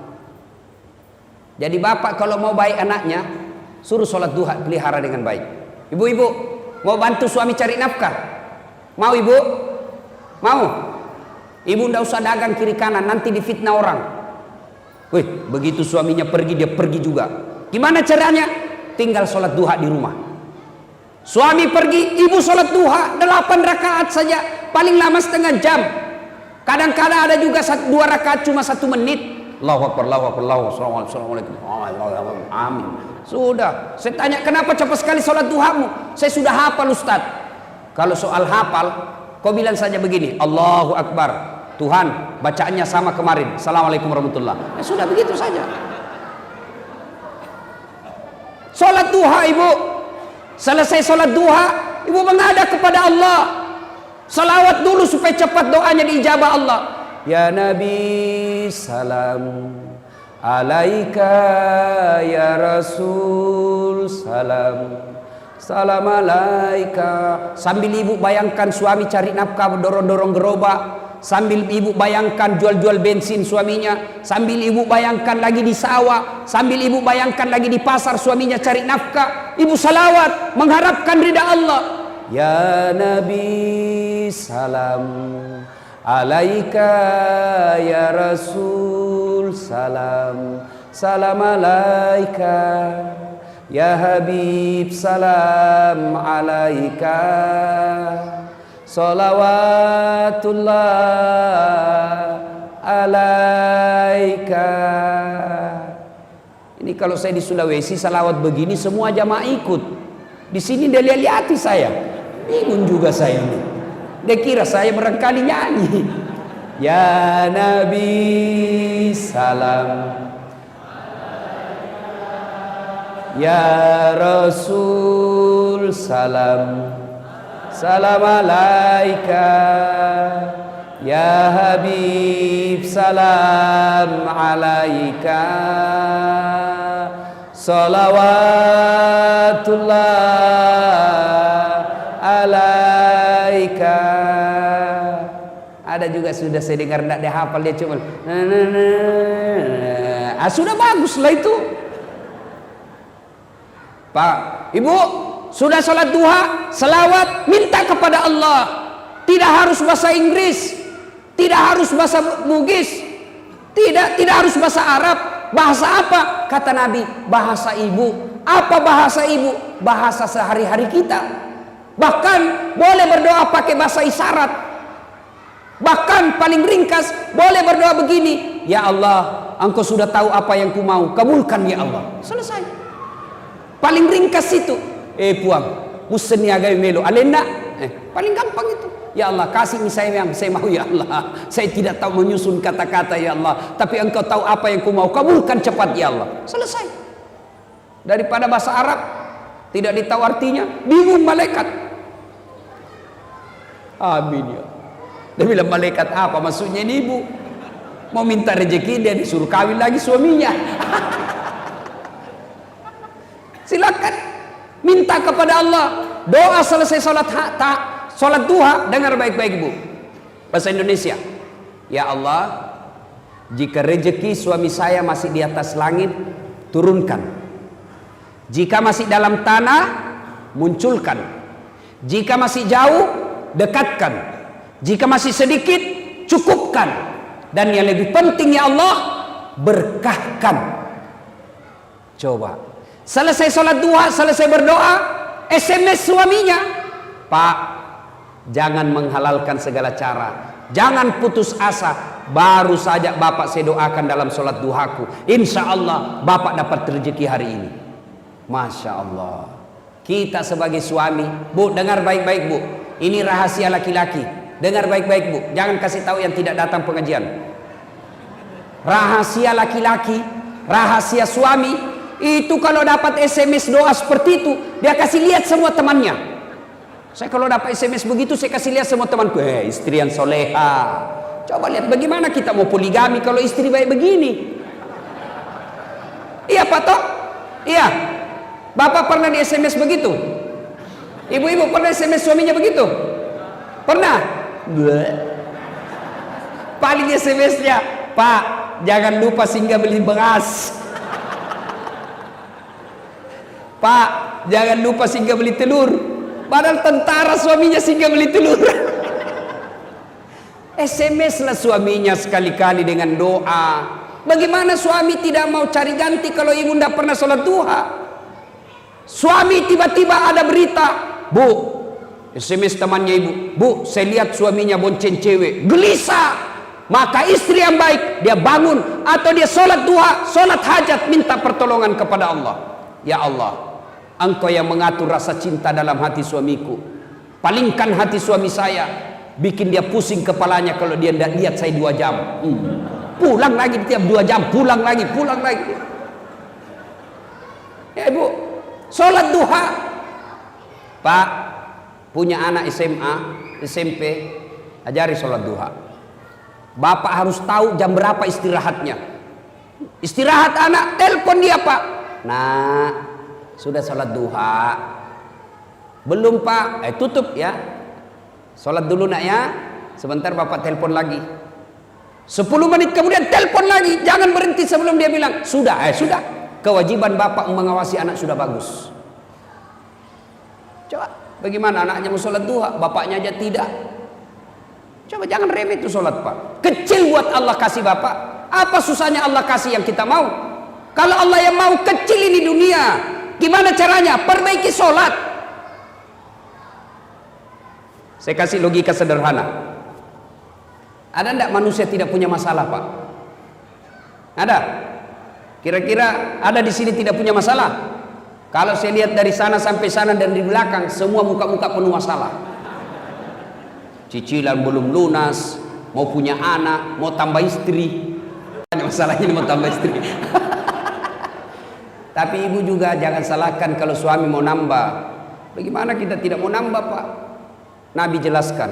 Jadi bapak kalau mau baik anaknya, suruh sholat duha, pelihara dengan baik. Ibu-ibu mau bantu suami cari nafkah? Mau ibu? Mau? Ibu ndak usah dagang kiri kanan, nanti difitnah orang. Wih, begitu suaminya pergi, dia pergi juga. Gimana caranya? Tinggal sholat duha di rumah. Suami pergi, ibu sholat duha 8 rakaat saja, paling lama setengah jam. Kadang-kadang ada juga 2 rakaat cuma 1 menit. Allahu Akbar, Allahu Akbar, Allahu Akbar, Assalamualaikum. Amin. Sudah. Saya tanya, kenapa cepat sekali sholat duhamu? Saya sudah hafal, Ustaz. Kalau soal hafal, kau bilang saja begini, Allahu Akbar, Tuhan, bacaannya sama kemarin, Assalamualaikum warahmatullahi. Sudah begitu saja. Sholat duha, ibu. Selesai sholat duha, ibu menghadap kepada Allah. Salawat dulu supaya cepat doanya diijabah Allah. Ya Nabi, salam alaika, ya Rasul, salam. Salam alaika. Sambil ibu bayangkan suami cari nafkah, dorong-dorong gerobak. Sambil ibu bayangkan jual-jual bensin suaminya. Sambil ibu bayangkan lagi di sawah. Sambil ibu bayangkan lagi di pasar suaminya cari nafkah. Ibu salawat mengharapkan ridha Allah. Ya Nabi, salam alaika, ya Rasul, salam. Salam alaika, ya Habib, salam alaika. Salawatullah alaika. Ini kalau saya di Sulawesi salawat begini semua jamaah ikut. Di sini dia lihat-lihati saya. Bingung juga saya ini. Dia kira saya barangkali nyanyi. Ya Nabi, salam. Ya Rasul, salam. Salam alaika, ya Habib, salam alaika. Salawatullah alaika. Ada juga sudah saya dengar tidak dihafal, dia cuma sudah baguslah itu. Pak, Ibu, sudah sholat duha, selawat, minta kepada Allah. Tidak harus bahasa Inggris, tidak harus bahasa Bugis, tidak harus bahasa Arab. Bahasa apa? Kata Nabi, bahasa ibu. Apa bahasa ibu? Bahasa sehari-hari kita. Bahkan boleh berdoa pakai bahasa isyarat. Bahkan paling ringkas boleh berdoa begini, ya Allah, Engkau sudah tahu apa yang ku mau, kabulkan ya Allah. Selesai. Paling ringkas itu. Puang, musen ya gawe melo alena. Paling gampang itu. Ya Allah, kasih saya yang saya mau ya Allah. Saya tidak tahu menyusun kata-kata ya Allah, tapi Engkau tahu apa yang ku mau, kabulkan cepat ya Allah. Selesai. Daripada bahasa Arab tidak ditahu artinya, bingung malaikat. Amin ya. Dia bilang, malaikat apa maksudnya ini ibu? Mau minta rezeki, dia disuruh kawin lagi suaminya. Silakan minta kepada Allah. Doa selesai sholat duha, dengar baik-baik ibu. Bahasa Indonesia. Ya Allah, jika rezeki suami saya masih di atas langit, turunkan. Jika masih dalam tanah, munculkan. Jika masih jauh, dekatkan. Jika masih sedikit, cukupkan. Dan yang lebih penting ya Allah, berkahkan. Coba. Selesai sholat duha, selesai berdoa, SMS suaminya. Pak, jangan menghalalkan segala cara. Jangan putus asa. Baru saja Bapak saya doakan dalam sholat duhaku. Insya Allah Bapak dapat rezeki hari ini. Masya Allah. Kita sebagai suami, Bu, dengar baik-baik Bu. Ini rahasia laki-laki. Dengar baik-baik Bu, jangan kasih tahu yang tidak datang pengajian. Rahasia laki-laki, rahasia suami, itu kalau dapat SMS doa seperti itu, dia kasih lihat semua temannya. Saya kalau dapat SMS begitu, saya kasih lihat semua temanku, istri yang soleha. Coba lihat bagaimana kita mau poligami kalau istri baik begini. Iya Pak Tok? Iya. Bapak pernah di SMS begitu? Ibu-ibu pernah SMS suaminya begitu? Pernah? Paling SMS-nya, Pak, jangan lupa singgah beli beras. Pak, jangan lupa singgah beli telur. Padahal tentara suaminya singgah beli telur. SMS lah suaminya sekali-kali dengan doa. Bagaimana suami tidak mau cari ganti kalau ibu tidak pernah sholat duha? Suami tiba-tiba ada berita, Bu, SMS temannya ibu, Bu, saya lihat suaminya bonceng cewek, gelisah. Maka istri yang baik, dia bangun atau dia sholat duha, sholat hajat, minta pertolongan kepada Allah. Ya Allah, Engkau yang mengatur rasa cinta dalam hati suamiku. Palingkan hati suami saya, bikin dia pusing kepalanya kalau dia tidak lihat saya 2 jam. Pulang lagi tiap 2 jam, pulang lagi. Ya ibu, sholat duha. Pak, punya anak SMA, SMP, ajari sholat duha. Bapak harus tahu jam berapa istirahatnya. Istirahat anak, telepon dia Pak. Nah, sudah sholat duha? Belum Pak? Tutup ya. Sholat dulu nak ya. Sebentar Bapak telepon lagi. 10 menit kemudian telepon lagi. Jangan berhenti sebelum dia bilang sudah. Sudah. Kewajiban Bapak mengawasi anak sudah bagus. Coba. Bagaimana anaknya mau sholat duha, bapaknya aja tidak. Coba jangan remeh itu sholat Pak. Kecil buat Allah kasih Bapak. Apa susahnya Allah kasih yang kita mau? Kalau Allah yang mau kecil ini dunia, gimana caranya? Perbaiki sholat. Saya kasih logika sederhana. Ada enggak manusia tidak punya masalah Pak? Ada? Kira-kira ada di sini tidak punya masalah? Kalau saya lihat dari sana sampai sana dan di belakang, semua muka-muka penuh masalah. Cicilan belum lunas, mau punya anak, mau tambah istri. Masalahnya ini mau tambah istri. Tapi ibu juga jangan salahkan kalau suami mau nambah. Bagaimana kita tidak mau nambah Pak? Nabi jelaskan,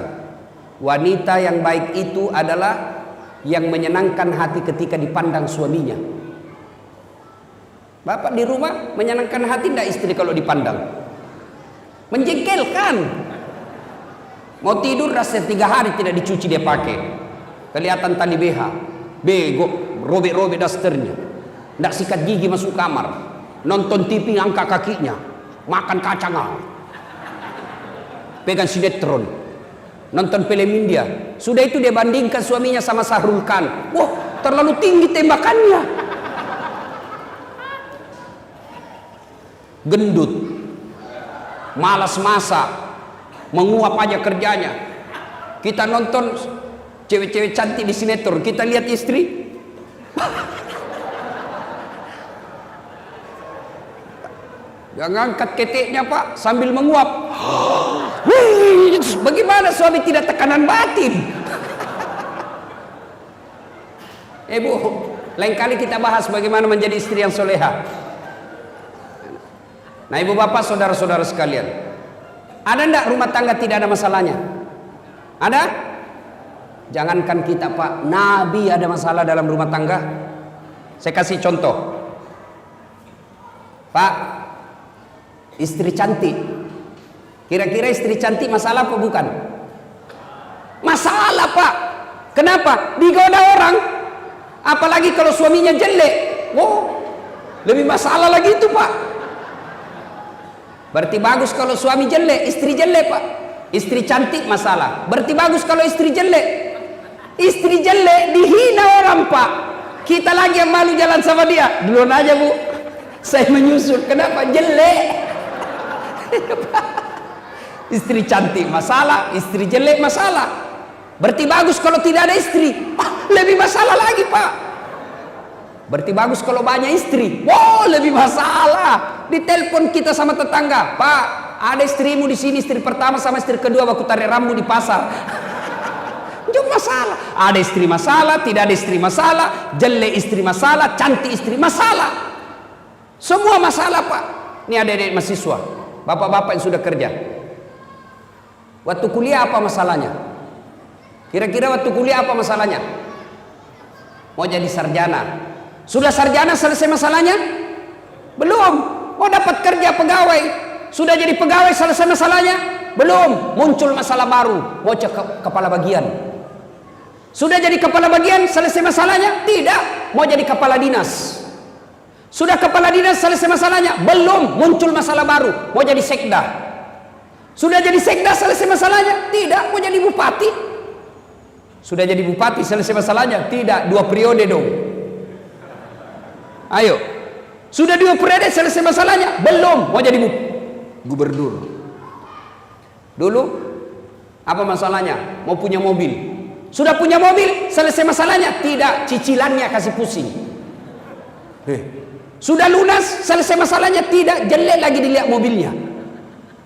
wanita yang baik itu adalah yang menyenangkan hati ketika dipandang suaminya. Bapak di rumah menyenangkan hati tidak istri kalau dipandang? Menjengkelkan. Mau tidur rasa 3 hari tidak dicuci dia pakai. Kelihatan tali BH. Bego, robek-robek dasternya. Nggak sikat gigi masuk kamar, nonton TV angkat kakinya, makan kacang, pegang sinetron, nonton film India. Sudah itu dia bandingkan suaminya sama Sahrul Khan. Wah, terlalu tinggi tembakannya. Gendut, malas masak, menguap aja kerjanya. Kita nonton cewek-cewek cantik di sinetron, kita lihat istri jangan angkat keteknya Pak sambil menguap. Bagaimana suami tidak tekanan batin? Bu, lain kali kita bahas bagaimana menjadi istri yang soleha. Nah ibu bapak saudara-saudara sekalian, ada enggak rumah tangga tidak ada masalahnya? Ada? Jangankan kita Pak, Nabi ada masalah dalam rumah tangga. Saya kasih contoh. Pak, istri cantik, kira-kira istri cantik masalah apa bukan? Masalah Pak. Kenapa? Digoda orang. Apalagi kalau suaminya jelek. Wow, lebih masalah lagi itu Pak. Berarti bagus kalau suami jelek, istri jelek Pak. Istri cantik masalah. Berarti bagus kalau istri jelek. Istri jelek dihina orang Pak. Kita lagi yang malu jalan sama dia. Duluan aja Bu, saya menyusul. Kenapa? Jelek. Istri cantik masalah, istri jelek masalah. Berarti bagus kalau tidak ada istri. Lebih masalah lagi Pak. Berarti bagus kalau banyak istri. Wow, lebih masalah. Ditelepon kita sama tetangga, Pak, ada istrimu di sini, istri pertama sama istri kedua waktu tarik rambut di pasar. Jauh masalah. Ada istri masalah, tidak ada istri masalah, jelek istri masalah, cantik istri masalah. Semua masalah Pak. Ini adik-adik mahasiswa, bapak-bapak yang sudah kerja. Waktu kuliah apa masalahnya? Kira-kira waktu kuliah apa masalahnya? Mau jadi sarjana. Sudah sarjana selesai masalahnya? Belum. Mau dapat kerja pegawai. Sudah jadi pegawai selesai masalahnya? Belum. Muncul masalah baru. Mau kepala bagian. Sudah jadi kepala bagian selesai masalahnya? Tidak. Mau jadi kepala dinas. Sudah kepala dinas selesai masalahnya? Belum. Muncul masalah baru. Mau jadi sekda. Sudah jadi sekda selesai masalahnya? Tidak. Mau jadi bupati. Sudah jadi bupati selesai masalahnya? Tidak. 2 periode dong. Ayo. Sudah 2 periode selesai masalahnya? Belum. Mau jadi gubernur. Dulu apa masalahnya? Mau punya mobil. Sudah punya mobil selesai masalahnya? Tidak. Cicilannya kasih pusing. Sudah lunas selesai masalahnya? Tidak. Jelek lagi dilihat mobilnya.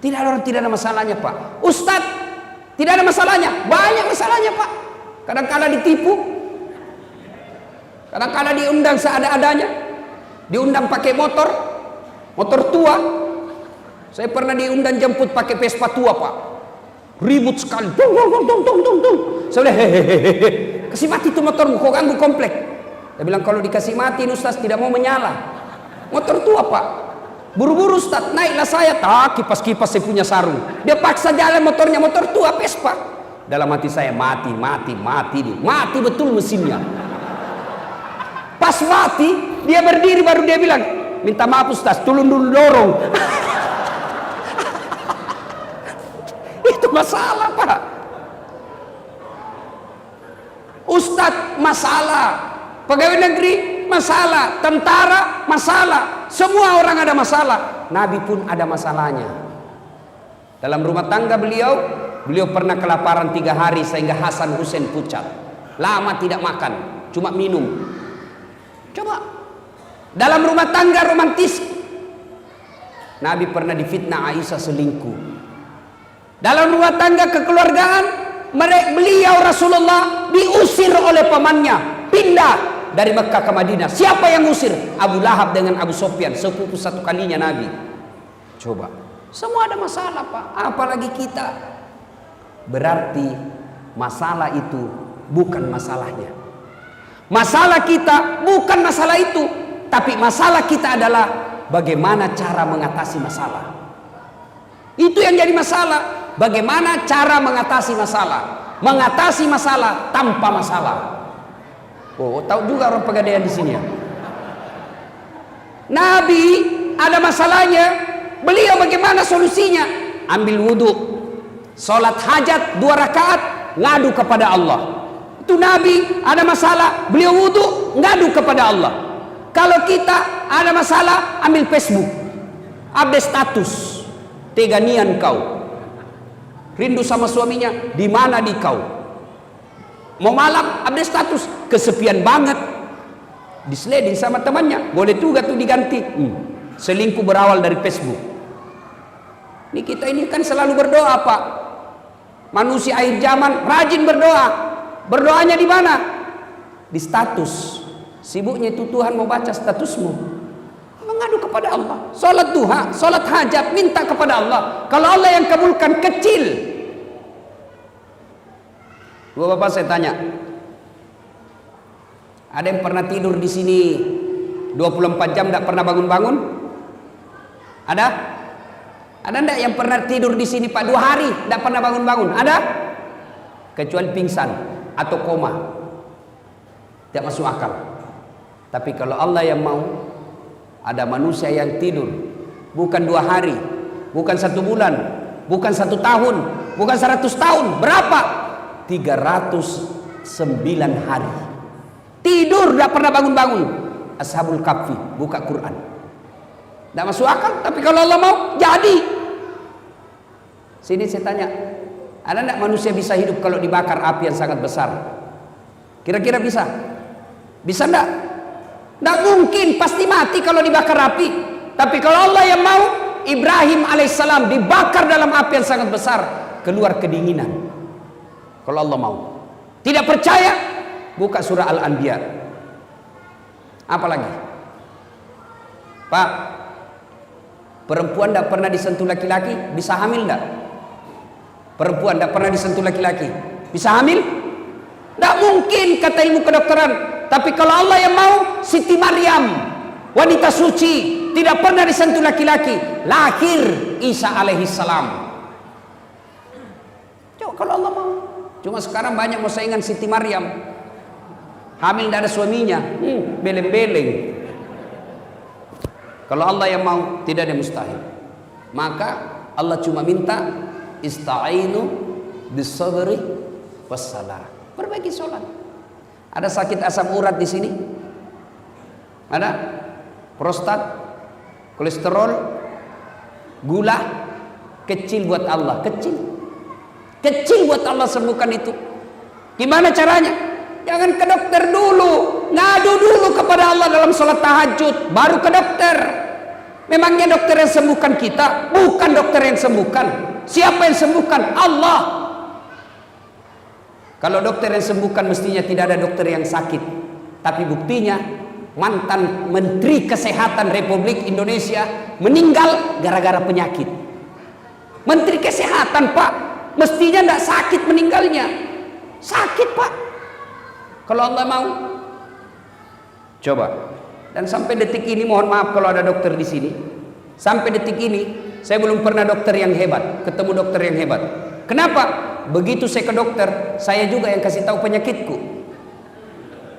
Tidak ada orang tidak ada masalahnya Pak. Ustadz tidak ada masalahnya? Banyak masalahnya Pak. Kadang-kala ditipu, kadang-kala diundang seadanya. Diundang pakai motor tua. Saya pernah diundang jemput pakai Vespa tua Pak. Ribut sekali. Tung. Saya bilang hehehe. Kasih mati itu motormu, kau ganggu komplek. Saya bilang kalau dikasih mati Ustaz tidak mau menyala. Motor tua Pak. Buru-buru Ustaz, naiklah saya. Kipas-kipas saya punya sarung. Dia paksa jalan motornya, motor tua Vespa. Dalam hati saya mati betul mesinnya. Pas mati, dia berdiri baru dia bilang, minta maaf Ustaz, tolong dulu dorong. Itu masalah Pak. Ustaz masalah, pegawai negeri masalah, tentara masalah, semua orang ada masalah. Nabi pun ada masalahnya. Dalam rumah tangga beliau pernah kelaparan 3 hari sehingga Hasan Hussein pucat. Lama tidak makan, cuma minum. Coba. Dalam rumah tangga romantis, Nabi pernah difitnah Aisyah selingkuh. Dalam rumah tangga kekeluargaan, beliau Rasulullah diusir oleh pamannya, pindah dari Mekah ke Madinah. Siapa yang usir? Abu Lahab dengan Abu Sofyan, sepupu satu kalinya Nabi. Coba. Semua ada masalah Pak, apalagi kita. Berarti masalah itu bukan masalahnya. Masalah kita bukan masalah itu, tapi masalah kita adalah bagaimana cara mengatasi masalah. Itu yang jadi masalah. Bagaimana cara mengatasi masalah? Mengatasi masalah tanpa masalah. Oh, tahu juga orang Pegadaian di sini ya? Nabi ada masalahnya, beliau bagaimana solusinya? Ambil wudhu, sholat hajat 2 rakaat, ngadu kepada Allah. Itu Nabi ada masalah, beliau wudhu, ngadu kepada Allah. Kalau kita ada masalah, ambil Facebook, update status, teganian kau, rindu sama suaminya, di mana di kau? Mau malam, update status, kesepian banget, disleding sama temannya, boleh juga tuh diganti. Selingkuh berawal dari Facebook. Ini kita ini kan selalu berdoa, Pak. Manusia akhir zaman rajin berdoa. Berdoanya di mana? Di status. Sibuknya itu Tuhan mau baca statusmu. Mengadu kepada Allah. Salat duha, salat hajat, minta kepada Allah. Kalau Allah yang kabulkan, kecil. Dua bapak saya tanya, ada yang pernah tidur di sini 24 jam tidak pernah bangun-bangun? Ada? Ada enggak yang pernah tidur di sini Pak 2 hari tidak pernah bangun-bangun? Ada? Kecuali pingsan atau koma. Tidak masuk akal. Tapi kalau Allah yang mau, ada manusia yang tidur bukan 2 hari, bukan 1 bulan, bukan 1 tahun, bukan 100 tahun. Berapa? 309 hari. Tidur tidak pernah bangun-bangun. Ashabul Kahfi buka Quran. Tidak masuk akal, tapi kalau Allah mau, jadi. Sini saya tanya, ada tidak manusia bisa hidup kalau dibakar api yang sangat besar? Kira-kira bisa? Bisa tidak? Tidak mungkin, pasti mati kalau dibakar api. Tapi kalau Allah yang mau, Ibrahim alaihissalam dibakar dalam api yang sangat besar, keluar kedinginan. Kalau Allah mau. Tidak percaya? Buka surah Al-Anbiya. Apa lagi? Pak, perempuan tidak pernah disentuh laki-laki, bisa hamil tidak? Perempuan tidak pernah disentuh laki-laki, bisa hamil? Tidak mungkin, kata ilmu kedokteran. Tapi kalau Allah yang mau, Siti Maryam, wanita suci, tidak pernah disentuh laki-laki, lahir Isa alaihissalam. Coba kalau Allah mau. Cuma sekarang banyak mau saingan Siti Maryam, hamil tidak ada suaminya, beleng-beleng. Kalau Allah yang mau, tidak ada mustahil. Maka Allah cuma minta ista'inu bis-sabri was-salah. Perbaiki sholat. Ada sakit asam urat di sini? Ada? Prostat, kolesterol, gula, kecil buat Allah, kecil. Kecil buat Allah sembuhkan itu. Gimana caranya? Jangan ke dokter dulu, ngadu dulu kepada Allah dalam sholat tahajud, baru ke dokter. Memangnya dokter yang sembuhkan kita? Bukan dokter yang sembuhkan. Siapa yang sembuhkan? Allah. Kalau dokter yang sembuhkan, mestinya tidak ada dokter yang sakit. Tapi buktinya mantan Menteri Kesehatan Republik Indonesia meninggal gara-gara penyakit. Menteri Kesehatan, Pak, mestinya tidak sakit meninggalnya. Sakit, Pak. Kalau Allah mau, coba. Dan sampai detik ini, mohon maaf kalau ada dokter di sini, sampai detik ini saya belum pernah dokter yang hebat, ketemu dokter yang hebat. Kenapa? Begitu saya ke dokter, saya juga yang kasih tahu penyakitku.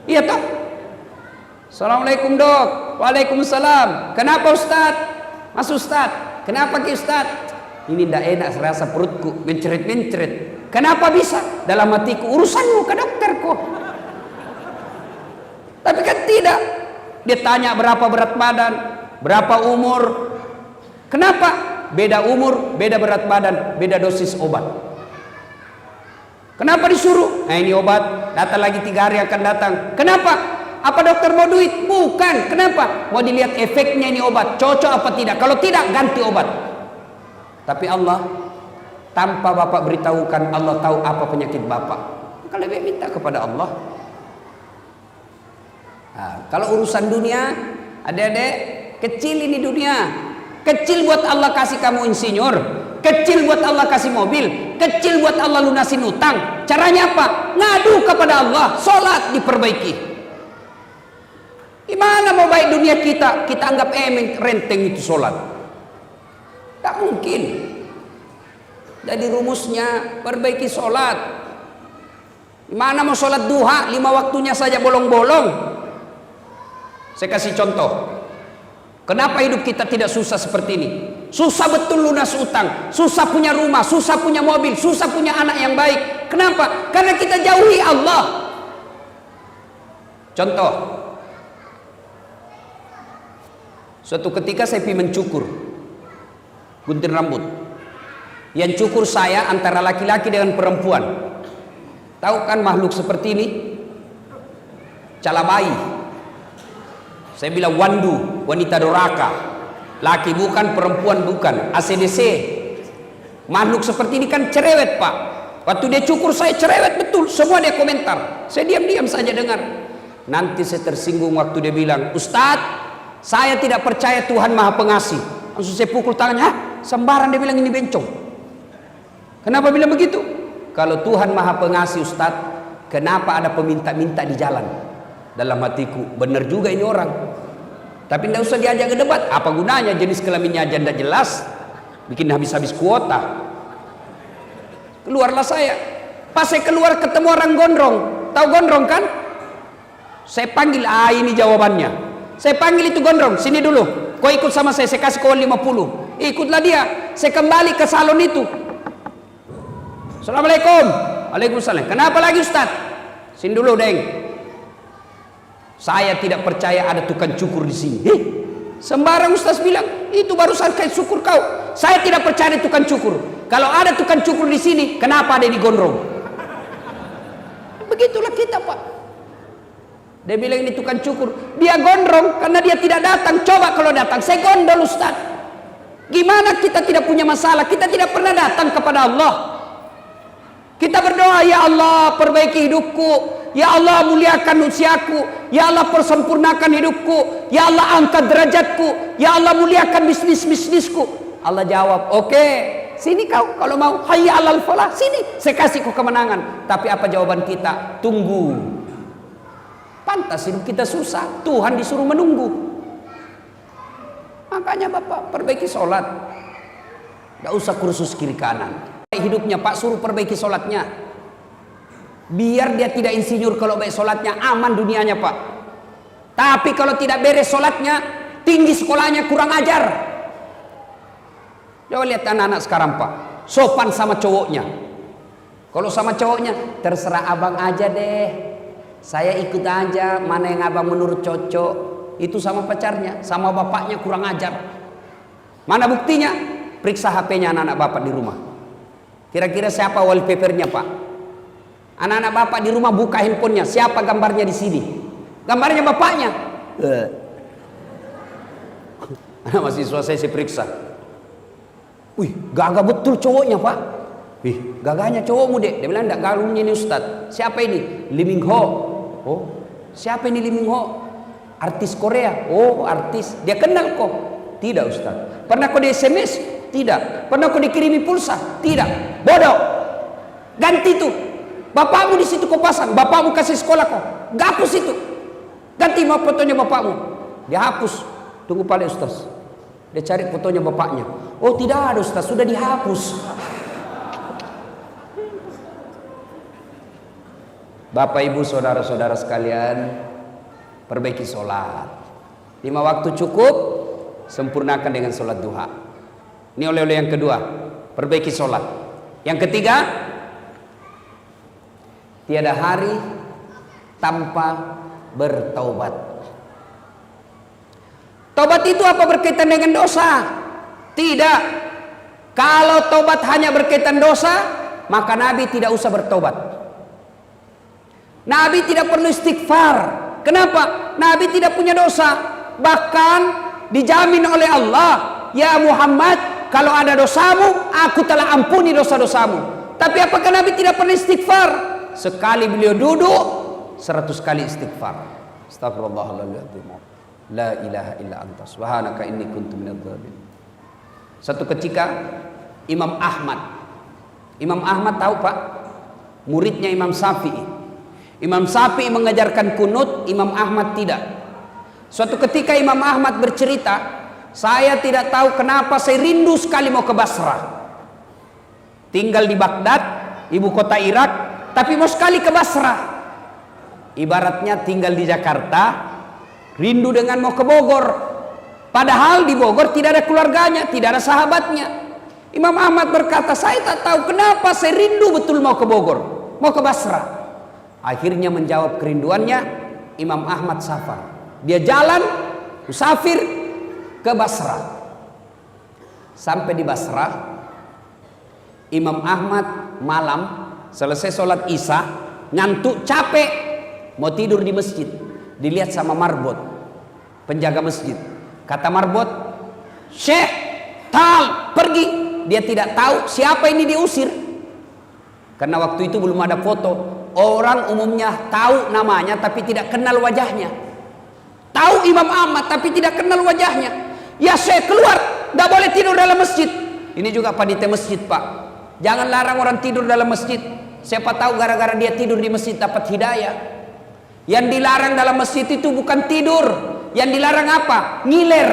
Iya toh? Assalamualaikum dok. Waalaikumsalam. Kenapa Ustaz? Mas Ustaz, kenapa Ki Ustaz? Ini tidak enak, serasa perutku menceret-menceret. Kenapa bisa? Dalam hatiku, urusanmu ke dokter kok. Tapi kan tidak. Dia tanya berapa berat badan, berapa umur. Kenapa? Beda umur, beda berat badan, beda dosis obat. Kenapa disuruh? Nah ini obat, datang lagi 3 hari akan datang. Kenapa? Apa dokter mau duit? Bukan. Kenapa? Mau dilihat efeknya ini obat, cocok apa tidak. Kalau tidak, ganti obat. Tapi Allah, tanpa Bapak beritahukan, Allah tahu apa penyakit Bapak. Maka lebih minta kepada Allah. Nah, kalau urusan dunia, adik-adik, kecil ini dunia. Kecil buat Allah kasih kamu insinyur, kecil buat Allah kasih mobil, kecil buat Allah lunasin utang. Caranya apa? Ngadu kepada Allah, sholat diperbaiki. Gimana mau baik dunia kita? Kita anggap renteng itu sholat. Tak mungkin. Jadi rumusnya perbaiki sholat. Gimana mau sholat duha 5 waktunya saja bolong-bolong? Saya kasih contoh. Kenapa hidup kita tidak susah seperti ini? Susah betul lunas utang, susah punya rumah, susah punya mobil, susah punya anak yang baik. Kenapa? Karena kita jauhi Allah. Contoh, suatu ketika saya pergi mencukur, gunting rambut. Yang cukur saya antara laki-laki dengan perempuan. Tahu kan makhluk seperti ini? Calabai. Saya bilang wandu, wanita doraka. Laki bukan, perempuan bukan. ACDC. Makhluk seperti ini kan cerewet, Pak. Waktu dia cukur saya cerewet betul. Semua dia komentar. Saya diam-diam saja dengar. Nanti saya tersinggung waktu dia bilang, Ustadz, saya tidak percaya Tuhan Maha Pengasih. Langsung saya pukul tangannya. Hah? Sembarang dia bilang ini bencong. Kenapa bilang begitu? Kalau Tuhan Maha Pengasih, Ustadz, kenapa ada peminta-minta di jalan? Dalam hatiku, benar juga ini orang. Tapi tidak usah diajak ke debat. Apa gunanya jenis kelaminnya aja tidak jelas, bikin habis-habis kuota. Keluarlah saya. Pas saya keluar ketemu orang gondrong. Tahu gondrong kan? Saya panggil, ini jawabannya. Saya panggil itu gondrong, sini dulu. Kau ikut sama saya kasih kau 50. Ikutlah dia. Saya kembali ke salon itu. Assalamualaikum. Waalaikumsalam. Kenapa lagi Ustaz? Sini dulu, Deng. Saya tidak percaya ada tukang cukur di sini. Sembarang Ustaz bilang, itu barusan kayak syukur kau. Saya tidak percaya ada tukang cukur. Kalau ada tukang cukur di sini, kenapa ada di gondrong? Begitulah kita, Pak. Dia bilang ini tukang cukur. Dia gondrong karena dia tidak datang. Coba kalau datang, saya gondol Ustaz. Gimana kita tidak punya masalah? Kita tidak pernah datang kepada Allah. Kita berdoa, ya Allah perbaiki hidupku, ya Allah muliakan usiaku, ya Allah persempurnakan hidupku, ya Allah angkat derajatku, ya Allah muliakan bisnisku. Allah jawab, oke, sini kau kalau mau, hayya alal falah, sini saya kasih kau kemenangan. Tapi apa jawaban kita? Tunggu. Pantas hidup kita susah, Tuhan disuruh menunggu. Makanya Bapak perbaiki sholat, gak usah kursus kiri kanan. Hidupnya Pak, suruh perbaiki sholatnya, biar dia tidak insinyur. Kalau baik sholatnya aman dunianya Pak. Tapi kalau tidak beres sholatnya, tinggi sekolahnya, kurang ajar. Coba lihat anak-anak sekarang Pak, sopan sama cowoknya. Kalau sama cowoknya, terserah abang aja deh, saya ikut aja, mana yang abang menurut cocok. Itu sama pacarnya, sama bapaknya kurang ajar. Mana buktinya? Periksa HP-nya anak-anak bapak di rumah. Kira-kira siapa wallpapernya Pak? Anak-anak bapak di rumah buka handphonenya, siapa gambarnya di sini? Gambarnya bapaknya. Anak mahasiswa saya periksa. Wih, gagah betul cowoknya Pak. Wih, gagahnya cowokmu dek. Dia bilang enggak, galungnya ini Ustadz. Siapa ini? Lee Min Ho. Oh, siapa ini Lee Min Ho? Artis Korea. Oh, artis. Dia kenal kok? Tidak Ustadz. Pernah kau di SMS? Tidak. Pernah kau dikirimi pulsa? Tidak. Bodoh. Ganti itu. Bapakmu di situ kau pasang. Bapakmu kasih sekolah kau. Gapus itu. Ganti mau fotonya bapakmu. Dia hapus. Tunggu paling Ustaz. Dia cari fotonya bapaknya. Oh tidak ada Ustaz, sudah dihapus. Bapak ibu saudara-saudara sekalian, perbaiki sholat. 5 waktu cukup, sempurnakan dengan sholat duha. Ini oleh-oleh yang kedua, perbaiki sholat. Yang ketiga, tiada hari tanpa bertaubat. Taubat itu apa berkaitan dengan dosa? Tidak. Kalau taubat hanya berkaitan dosa, maka Nabi tidak usah bertaubat. Nabi tidak perlu istighfar. Kenapa? Nabi tidak punya dosa. Bahkan dijamin oleh Allah, ya Muhammad, kalau ada dosamu, aku telah ampuni dosa-dosamu. Tapi apakah Nabi tidak pernah istighfar? Sekali beliau duduk, 100 kali istighfar. Astagfirullahaladzim. La ilaha illa anta subhanaka inni kuntu minadz dzalimin. Satu ketika Imam Ahmad tahu Pak, muridnya Imam Syafi'i. Imam Syafi'i mengajarkan kunut, Imam Ahmad tidak. Suatu ketika Imam Ahmad bercerita, saya tidak tahu kenapa saya rindu sekali mau ke Basrah. Tinggal di Baghdad, ibu kota Irak, tapi mau sekali ke Basrah. Ibaratnya tinggal di Jakarta, rindu dengan mau ke Bogor. Padahal di Bogor tidak ada keluarganya, tidak ada sahabatnya. Imam Ahmad berkata, saya tak tahu kenapa saya rindu betul mau ke Bogor, mau ke Basra. Akhirnya menjawab kerinduannya, Imam Ahmad safar. Dia jalan, musafir ke Basra. Sampai di Basra, Imam Ahmad malam selesai sholat Isya, ngantuk, capek, mau tidur di masjid. Dilihat sama marbot, penjaga masjid. Kata marbot, Syekh, tal, pergi. Dia tidak tahu siapa ini diusir, karena waktu itu belum ada foto. Orang umumnya tahu namanya tapi tidak kenal wajahnya. Tahu Imam Ahmad tapi tidak kenal wajahnya. Ya Syekh, keluar, tidak boleh tidur dalam masjid. Ini juga panitia masjid, Pak. Jangan larang orang tidur dalam masjid. Siapa tahu gara-gara dia tidur di masjid dapat hidayah. Yang dilarang dalam masjid itu bukan tidur. Yang dilarang apa? Ngiler.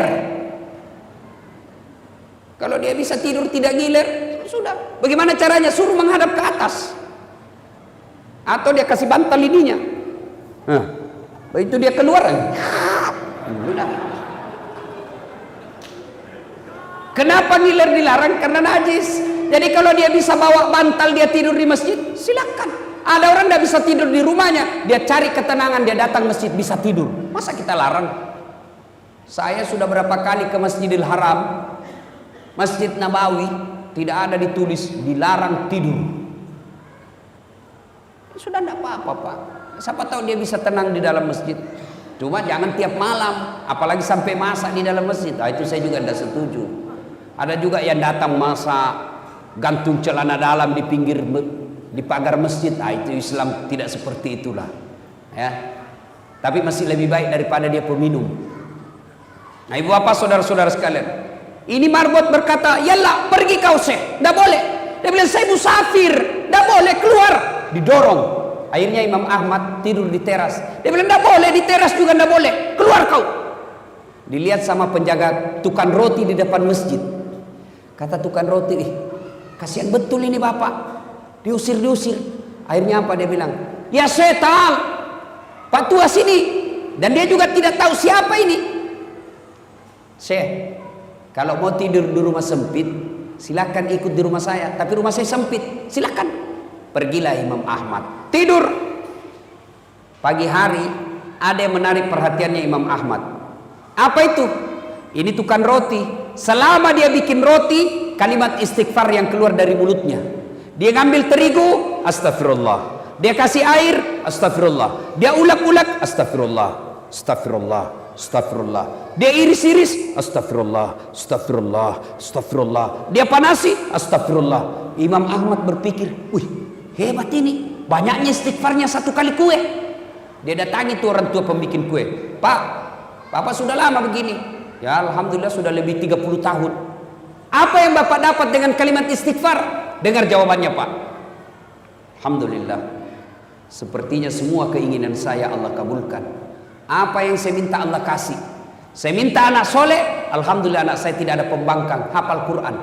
Kalau dia bisa tidur tidak ngiler, sudah. Bagaimana caranya? Suruh menghadap ke atas. Atau dia kasih bantal ininya. Nah, begitu dia keluar. Udah. Kenapa ngiler dilarang? Karena najis. Jadi kalau dia bisa bawa bantal dia tidur di masjid, silakan. Ada orang tidak bisa tidur di rumahnya, dia cari ketenangan, dia datang masjid bisa tidur. Masa kita larang? Saya sudah berapa kali ke Masjidil Haram, Masjid Nabawi, tidak ada ditulis dilarang tidur. Sudah tidak apa-apa, Pak. Siapa tahu dia bisa tenang di dalam masjid. Cuma jangan tiap malam, apalagi sampai masak di dalam masjid. Nah, itu saya juga tidak setuju. Ada juga yang datang masa gantung celana dalam di pinggir di pagar masjid. Ah, itu Islam tidak seperti itulah. Ya. Tapi masih lebih baik daripada dia peminum. Nah, ibu bapak saudara-saudara sekalian, ini marbot berkata, "Yalah, pergi kau Syekh." Tidak boleh. Dia bilang, "Saya musafir." Tidak boleh, keluar. Didorong. Akhirnya Imam Ahmad tidur di teras. Dia bilang, "Tidak boleh, di teras juga tidak boleh. Keluar kau." Dilihat sama penjaga tukang roti di depan masjid. Kata tukang roti, kasihan betul ini bapak, diusir-diusir. Akhirnya apa dia bilang? "Ya setan, Pak tua sini." Dan dia juga tidak tahu siapa ini. Syekh, kalau mau tidur di rumah sempit, silakan ikut di rumah saya. Tapi rumah saya sempit, silakan. Pergilah Imam Ahmad tidur. Pagi hari ada yang menarik perhatiannya Imam Ahmad. Apa itu? Ini tukang roti. Selama dia bikin roti, kalimat istighfar yang keluar dari mulutnya. Dia ngambil terigu, astagfirullah. Dia kasih air, astagfirullah. Dia ulek-ulek, astagfirullah, astagfirullah, astagfirullah. Dia iris-iris, astagfirullah, astagfirullah, astagfirullah. Dia panasi, astagfirullah. Imam Ahmad berpikir, wih, hebat ini. Banyaknya istighfarnya satu kali kue. Dia datangi tuh orang tua pembikin kue. "Pak, Bapak sudah lama begini." "Ya, alhamdulillah sudah lebih 30 tahun. Apa yang Bapak dapat dengan kalimat istighfar?" Dengar jawabannya, Pak. "Alhamdulillah, sepertinya semua keinginan saya Allah kabulkan. Apa yang saya minta Allah kasih. Saya minta anak soleh, alhamdulillah anak saya tidak ada pembangkang, hafal Quran.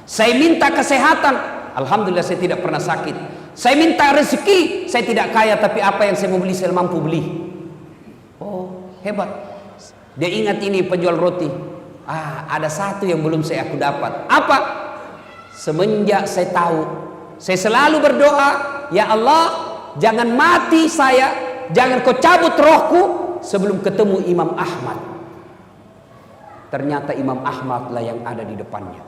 Saya minta kesehatan, alhamdulillah saya tidak pernah sakit. Saya minta rezeki, saya tidak kaya, tapi apa yang saya mau beli saya mampu beli." Oh, hebat. Dia ingat ini penjual roti. Ada satu yang belum aku dapat. Apa? Semenjak saya tahu, saya selalu berdoa, "Ya Allah, jangan mati saya, jangan kau cabut rohku sebelum ketemu Imam Ahmad." Ternyata Imam Ahmad lah yang ada di depannya.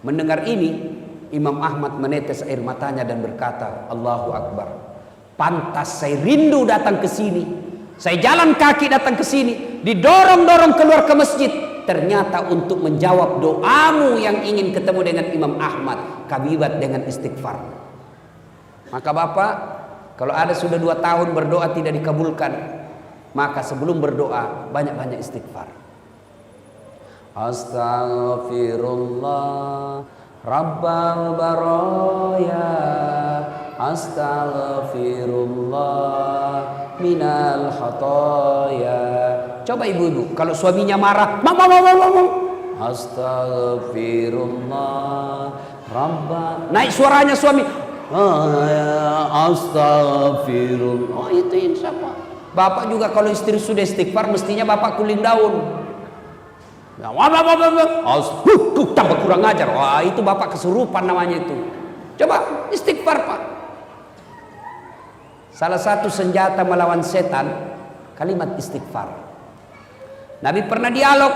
Mendengar ini, Imam Ahmad menetes air matanya dan berkata, "Allahu Akbar. Pantas saya rindu datang ke sini. Saya jalan kaki datang ke sini, didorong-dorong keluar ke masjid. Ternyata untuk menjawab doamu yang ingin ketemu dengan Imam Ahmad, kabibat dengan istighfar." Maka Bapak, kalau ada sudah 2 tahun berdoa tidak dikabulkan, maka sebelum berdoa banyak-banyak istighfar. Astaghfirullah Rabbal baraya, astaghfirullah minal khataya. Coba ibu-ibu, kalau suaminya marah, "Mama, astaghfirullah Rabbal." Naik suaranya suami, astaghfirullah. Oh, itu insya Allah. Bapak juga kalau istri sudah istighfar, mestinya bapak kuling daun. Tambah kurang ajar. Wah, itu bapak kesurupan namanya itu. Coba istighfar pak. Salah satu senjata melawan setan kalimat istighfar. Nabi pernah dialog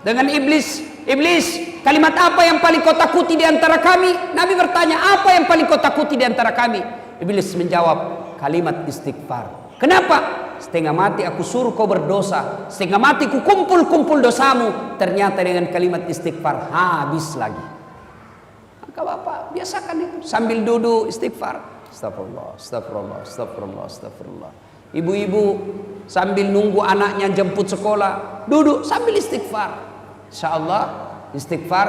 dengan iblis. Iblis, kalimat apa yang paling kau takuti di antara kami? Nabi bertanya, apa yang paling kau takuti di antara kami? Iblis menjawab, kalimat istighfar. Kenapa? Setengah mati aku suruh kau berdosa, setengah mati ku kumpul dosamu, ternyata dengan kalimat istighfar habis lagi. Maka bapak biasakan itu sambil duduk istighfar. Astagfirullah, astagfirullah, astagfirullah, astagfirullah. Ibu-ibu sambil nunggu anaknya jemput sekolah, duduk sambil istighfar. Insyaallah istighfar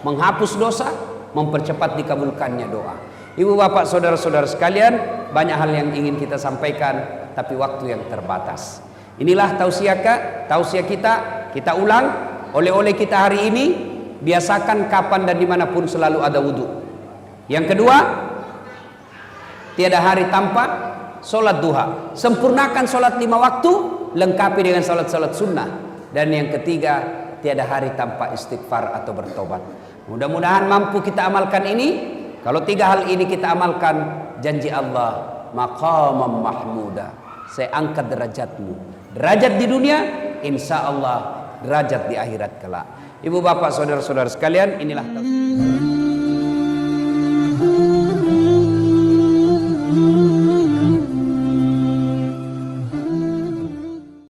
menghapus dosa, mempercepat dikabulkannya doa. Ibu bapak saudara-saudara sekalian, banyak hal yang ingin kita sampaikan, tapi waktu yang terbatas. Inilah tausiah kita ulang. Oleh-oleh kita hari ini, biasakan kapan dan dimanapun selalu ada wudhu. Yang kedua, tiada hari tanpa sholat duha. Sempurnakan sholat 5 waktu, lengkapi dengan sholat-sholat sunnah. Dan yang ketiga, tiada hari tanpa istighfar atau bertobat. Mudah-mudahan mampu kita amalkan ini. Kalau 3 hal ini kita amalkan, janji Allah, maqamam mahmuda, saya angkat derajatmu. Derajat di dunia, insya Allah derajat di akhirat kelak. Ibu bapak saudara-saudara sekalian, inilah